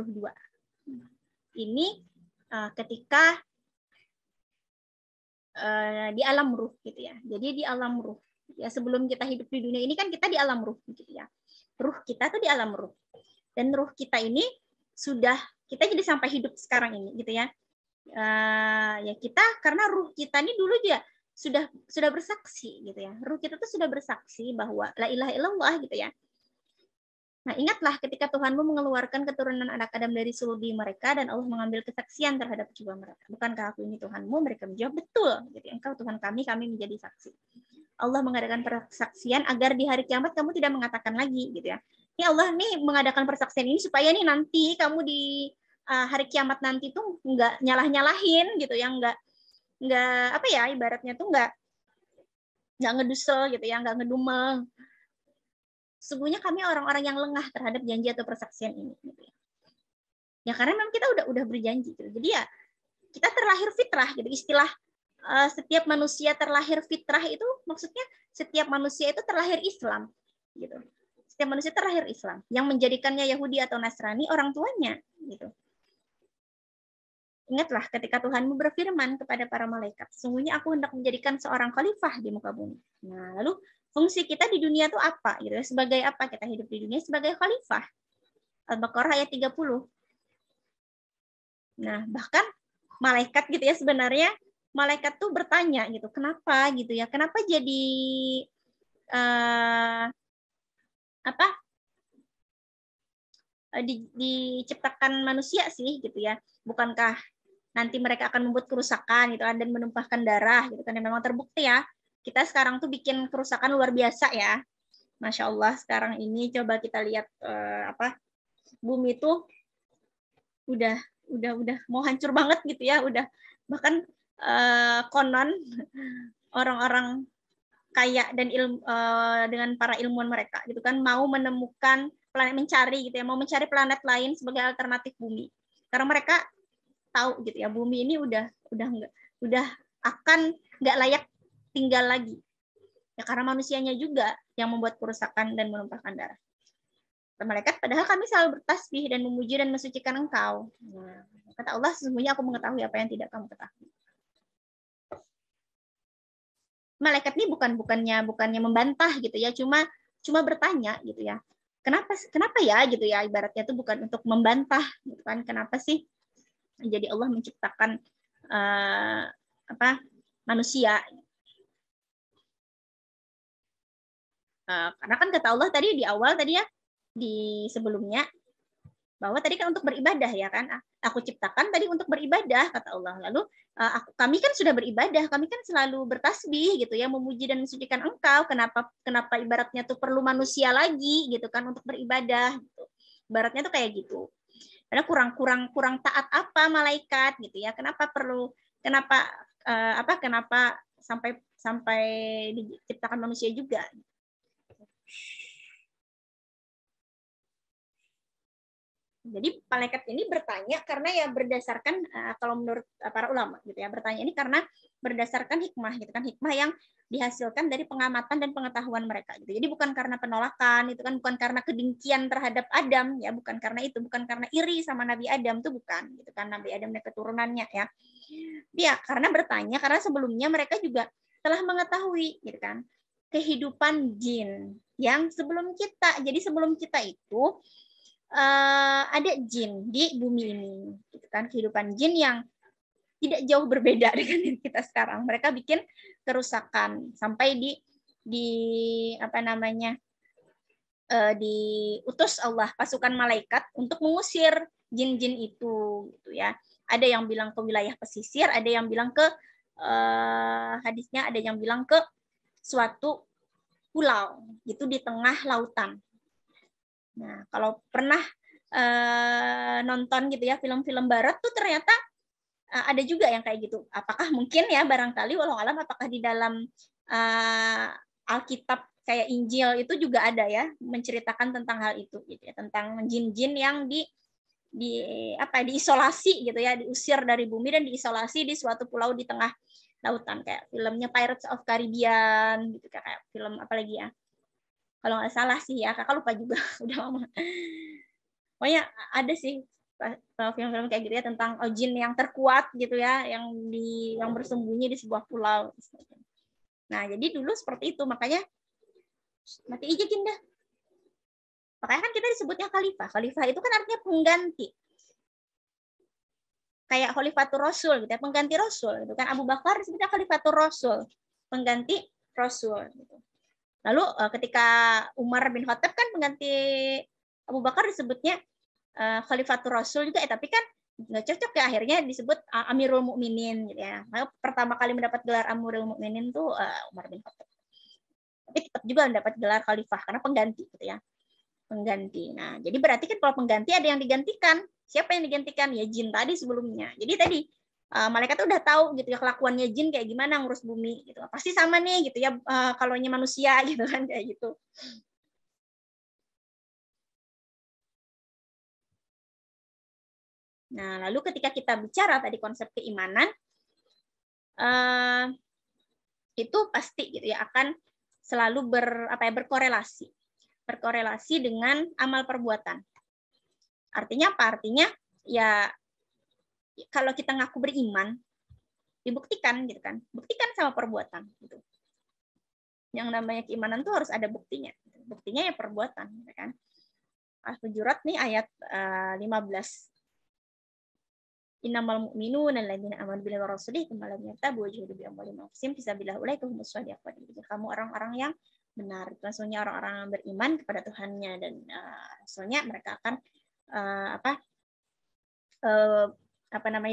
Ini ketika di alam ruh gitu ya. Jadi di alam ruh. Ya sebelum kita hidup di dunia ini kan kita di alam ruh gitu ya. Ruh kita tuh di alam ruh. Dan ruh kita ini kita jadi sampai hidup sekarang ini gitu ya. Ya kita karena ruh kita ini dulu juga sudah bersaksi gitu ya. Ruh kita tuh sudah bersaksi bahwa la ilaha illallah gitu ya. Nah, ingatlah ketika Tuhanmu mengeluarkan keturunan anak Adam dari sulbi mereka dan Allah mengambil kesaksian terhadap jiwa mereka. Bukankah aku ini Tuhanmu? Mereka menjawab, betul. Jadi engkau Tuhan kami menjadi saksi. Allah mengadakan persaksian agar di hari kiamat kamu tidak mengatakan lagi, gitu ya. Ini Allah nih mengadakan persaksian ini supaya nih nanti kamu di hari kiamat nanti tuh nggak nyalah-nyalahin, gitu ya, nggak apa ya, ibaratnya tuh nggak ngedusel, gitu ya, nggak ngedumel. Sesungguhnya kami orang-orang yang lengah terhadap janji atau persaksian ini. Gitu ya. Ya karena memang kita udah berjanji. Gitu. Jadi ya kita terlahir fitrah. Gitu. Istilah setiap manusia terlahir fitrah itu maksudnya setiap manusia itu terlahir Islam. Gitu. Setiap manusia terlahir Islam. Yang menjadikannya Yahudi atau Nasrani orang tuanya. Gitu. Ingatlah ketika Tuhanmu berfirman kepada para malaikat, sesungguhnya aku hendak menjadikan seorang khalifah di muka bumi. Nah, lalu fungsi kita di dunia itu apa? Gitu. Sebagai apa kita hidup di dunia? Sebagai khalifah. Al-Baqarah ayat 30. Nah, bahkan malaikat gitu ya, sebenarnya malaikat tuh bertanya gitu, kenapa gitu ya? Kenapa jadi diciptakan manusia sih gitu ya? Bukankah nanti mereka akan membuat kerusakan gitu kan dan menumpahkan darah gitu kan, yang memang terbukti ya. Kita sekarang tuh bikin kerusakan luar biasa ya. Masya Allah sekarang ini coba kita lihat bumi tuh udah mau hancur banget gitu ya, udah bahkan konon orang-orang kaya dan dengan para ilmuwan mereka gitu kan mau menemukan planet, mencari gitu ya, mau mencari planet lain sebagai alternatif bumi. Karena mereka tahu gitu ya, bumi ini udah akan nggak layak tinggal lagi. Ya karena manusianya juga yang membuat kerusakan dan menumpahkan darah. Malaikat, padahal kami selalu bertasbih dan memuji dan mensucikan engkau. Nah, kata Allah, sesungguhnya aku mengetahui apa yang tidak kamu ketahui. Malaikat ini bukannya membantah gitu ya, cuma bertanya gitu ya. Kenapa ya gitu ya, ibaratnya itu bukan untuk membantah gitu kan, kenapa sih jadi Allah menciptakan manusia. Karena kan kata Allah tadi di awal tadi ya, di sebelumnya, bahwa tadi kan untuk beribadah ya kan, aku ciptakan tadi untuk beribadah kata Allah. Lalu kami kan sudah beribadah, kami kan selalu bertasbih gitu ya, memuji dan mensucikan engkau. Kenapa ibaratnya tuh perlu manusia lagi gitu kan untuk beribadah gitu. Ibaratnya tuh kayak gitu. Karena kurang taat apa malaikat gitu ya, kenapa sampai diciptakan manusia juga. Jadi malaikat ini bertanya karena ya berdasarkan kalau menurut para ulama gitu ya, bertanya ini karena berdasarkan hikmah gitu kan, hikmah yang dihasilkan dari pengamatan dan pengetahuan mereka gitu. Jadi bukan karena penolakan itu kan, bukan karena kedengkian terhadap Adam ya, bukan karena itu, bukan karena iri sama Nabi Adam tuh bukan gitu kan, Nabi Adam dan keturunannya ya. Ya karena bertanya karena sebelumnya mereka juga telah mengetahui gitu kan kehidupan jin yang sebelum kita. Jadi sebelum kita itu ada jin di bumi ini, gitu kan, kehidupan jin yang tidak jauh berbeda dengan kita sekarang. Mereka bikin kerusakan sampai diutus Allah pasukan malaikat untuk mengusir jin-jin itu, gitu ya. Ada yang bilang ke wilayah pesisir, ada yang bilang ke hadisnya, ada yang bilang ke suatu pulau, gitu di tengah lautan. Nah, kalau pernah nonton gitu ya film-film barat tuh ternyata ada juga yang kayak gitu. Apakah mungkin ya barangkali walau alam apakah di dalam Alkitab kayak Injil itu juga ada ya menceritakan tentang hal itu gitu ya, tentang jin-jin yang diisolasi gitu ya, diusir dari bumi dan diisolasi di suatu pulau di tengah lautan, kayak filmnya Pirates of Caribbean gitu, kayak film apa lagi ya? Kalau nggak salah sih ya, kakak lupa juga, udah lama. Pokoknya ada sih film-film kayak gitu ya tentang jin yang terkuat gitu ya, yang bersembunyi di sebuah pulau. Nah, jadi dulu seperti itu, makanya mati aja jin dah. Makanya kan kita disebutnya khalifah. Khalifah itu kan artinya pengganti. Kayak Khalifatur Rasul gitu ya, pengganti Rasul gitu kan. Abu Bakar disebutnya Khalifatur Rasul, pengganti Rasul gitu. Lalu ketika Umar bin Khattab kan pengganti Abu Bakar disebutnya Khalifatul Rasul juga, tapi kan nggak cocok ya, akhirnya disebut Amirul Mukminin gitu ya. Maka pertama kali mendapat gelar Amirul Mukminin tuh Umar bin Khattab. Tapi tetap juga mendapat gelar khalifah karena pengganti gitu ya. Pengganti. Nah, jadi berarti kan kalau pengganti ada yang digantikan. Siapa yang digantikan? Ya jin tadi sebelumnya. Jadi tadi malaikat udah tahu gitu ya kelakuannya jin kayak gimana ngurus bumi gitu. Pasti sama nih gitu ya kalaunya manusia gitu kan kayak gitu. Nah, lalu ketika kita bicara tadi konsep keimanan itu pasti gitu ya akan selalu berkorelasi dengan amal perbuatan. Artinya apa? Artinya ya kalau kita ngaku beriman, dibuktikan gitu kan. Buktikan sama perbuatan gitu. Yang namanya keimanan tuh harus ada buktinya. Buktinya ya perbuatan gitu kan. Al-Hujurat nih ayat 15. Innamal mu'minuna alladzina amanu billahi wa rasulihi tsumma lam yartabu wa jahadu bi amwalihim wa anfusihim fisabilillah ulaika humus shadiqun. Kamu orang-orang yang benar. Maksudnya orang-orang yang beriman kepada Tuhannya dan rasulnya, mereka akan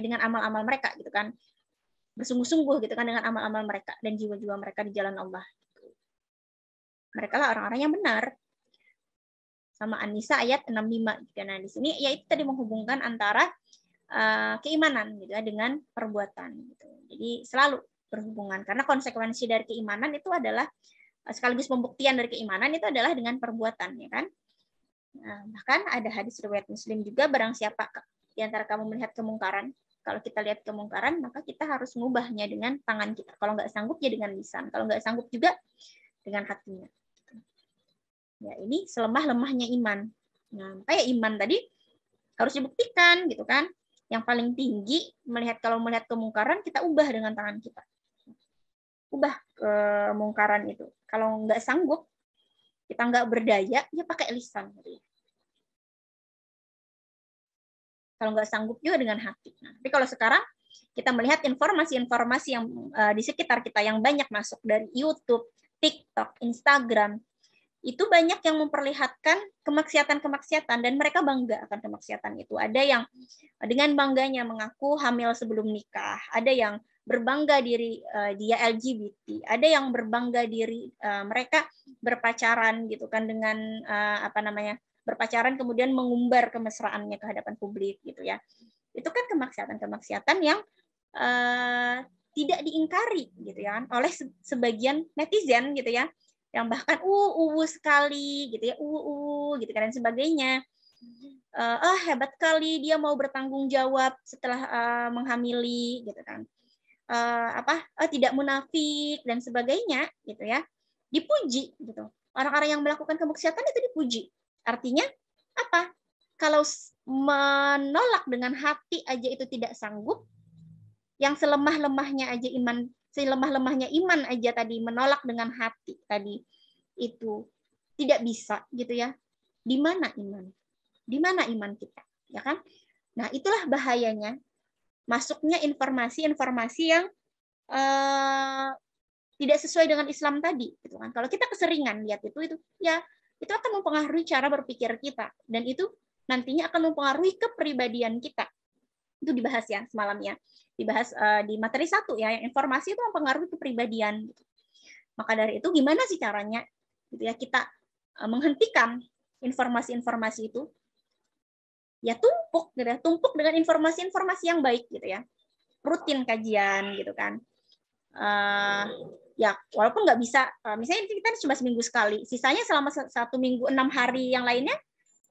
dengan amal-amal mereka gitu kan. Bersungguh-sungguh gitu kan dengan amal-amal mereka dan jiwa-jiwa mereka di jalan Allah. Mereka lah orang-orang yang benar. Sama An-Nisa ayat 65 gitu. Nah, di sini yaitu tadi menghubungkan antara keimanan gitu ya dengan perbuatan gitu. Jadi selalu berhubungan karena konsekuensi dari keimanan itu adalah sekaligus pembuktian dari keimanan itu adalah dengan perbuatan ya kan. Nah, bahkan ada hadis riwayat Muslim juga, barang siapa di antara kamu melihat kemungkaran, kalau kita lihat kemungkaran maka kita harus mengubahnya dengan tangan kita. Kalau nggak sanggup ya dengan lisan. Kalau nggak sanggup juga dengan hatinya. Ya, ini selemah-lemahnya iman. Nah, kayak iman tadi harus dibuktikan gitu kan. Yang paling tinggi kalau melihat kemungkaran kita ubah dengan tangan kita. Ubah kemungkaran itu. Kalau nggak sanggup, kita nggak berdaya, ya pakai lisan. Kalau nggak sanggup juga dengan hati. Nah, tapi kalau sekarang kita melihat informasi-informasi yang di sekitar kita yang banyak masuk dari YouTube, TikTok, Instagram, itu banyak yang memperlihatkan kemaksiatan-kemaksiatan dan mereka bangga akan kemaksiatan itu. Ada yang dengan bangganya mengaku hamil sebelum nikah, ada yang berbangga diri dia LGBT, ada yang berbangga diri mereka berpacaran gitu kan dengan berpacaran kemudian mengumbar kemesraannya ke hadapan publik gitu ya. Itu kan kemaksiatan-kemaksiatan yang tidak diingkari gitu ya kan oleh sebagian netizen gitu ya. Yang bahkan sekali gitu ya, gitu kan dan sebagainya. Hebat kali dia mau bertanggung jawab setelah menghamili gitu kan. Tidak munafik dan sebagainya gitu ya. Dipuji gitu. Orang-orang yang melakukan kemaksiatan itu dipuji. Artinya apa? Kalau menolak dengan hati aja itu tidak sanggup, yang selemah-lemahnya iman aja tadi menolak dengan hati tadi itu tidak bisa gitu ya. Di mana iman? Di mana iman kita? Ya kan? Nah, itulah bahayanya masuknya informasi-informasi yang tidak sesuai dengan Islam tadi gitu kan. Kalau kita keseringan lihat itu ya itu akan mempengaruhi cara berpikir kita dan itu nantinya akan mempengaruhi kepribadian kita. Itu dibahas ya semalam ya. Dibahas di materi 1 ya, yang informasi itu mempengaruhi kepribadian. Maka dari itu gimana sih caranya gitu ya kita menghentikan informasi-informasi itu? Ya tumpuk gitu ya, tumpuk dengan informasi-informasi yang baik gitu ya. Rutin kajian gitu kan. Ya walaupun nggak bisa, misalnya kita cuma seminggu sekali, sisanya selama 1 minggu 6 hari yang lainnya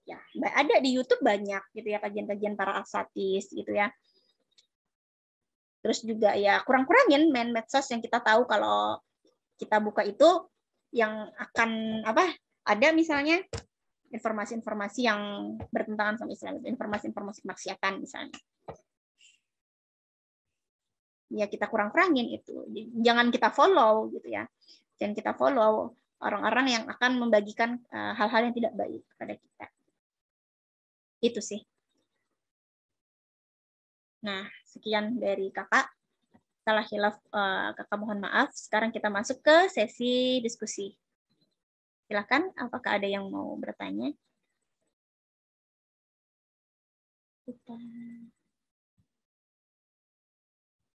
ya ada di YouTube banyak gitu ya kajian-kajian para asatis gitu ya. Terus juga ya kurang-kurangin main medsos yang kita tahu kalau kita buka itu yang akan ada misalnya informasi-informasi yang bertentangan sama Islam, informasi-informasi maksiatan misalnya. Ya kita kurang-kurangin itu. Jangan kita follow gitu ya. Jangan kita follow orang-orang yang akan membagikan hal-hal yang tidak baik kepada kita. Itu sih. Nah, sekian dari kakak. Salah hilaf kakak mohon maaf. Sekarang kita masuk ke sesi diskusi. Silakan, apakah ada yang mau bertanya? Kita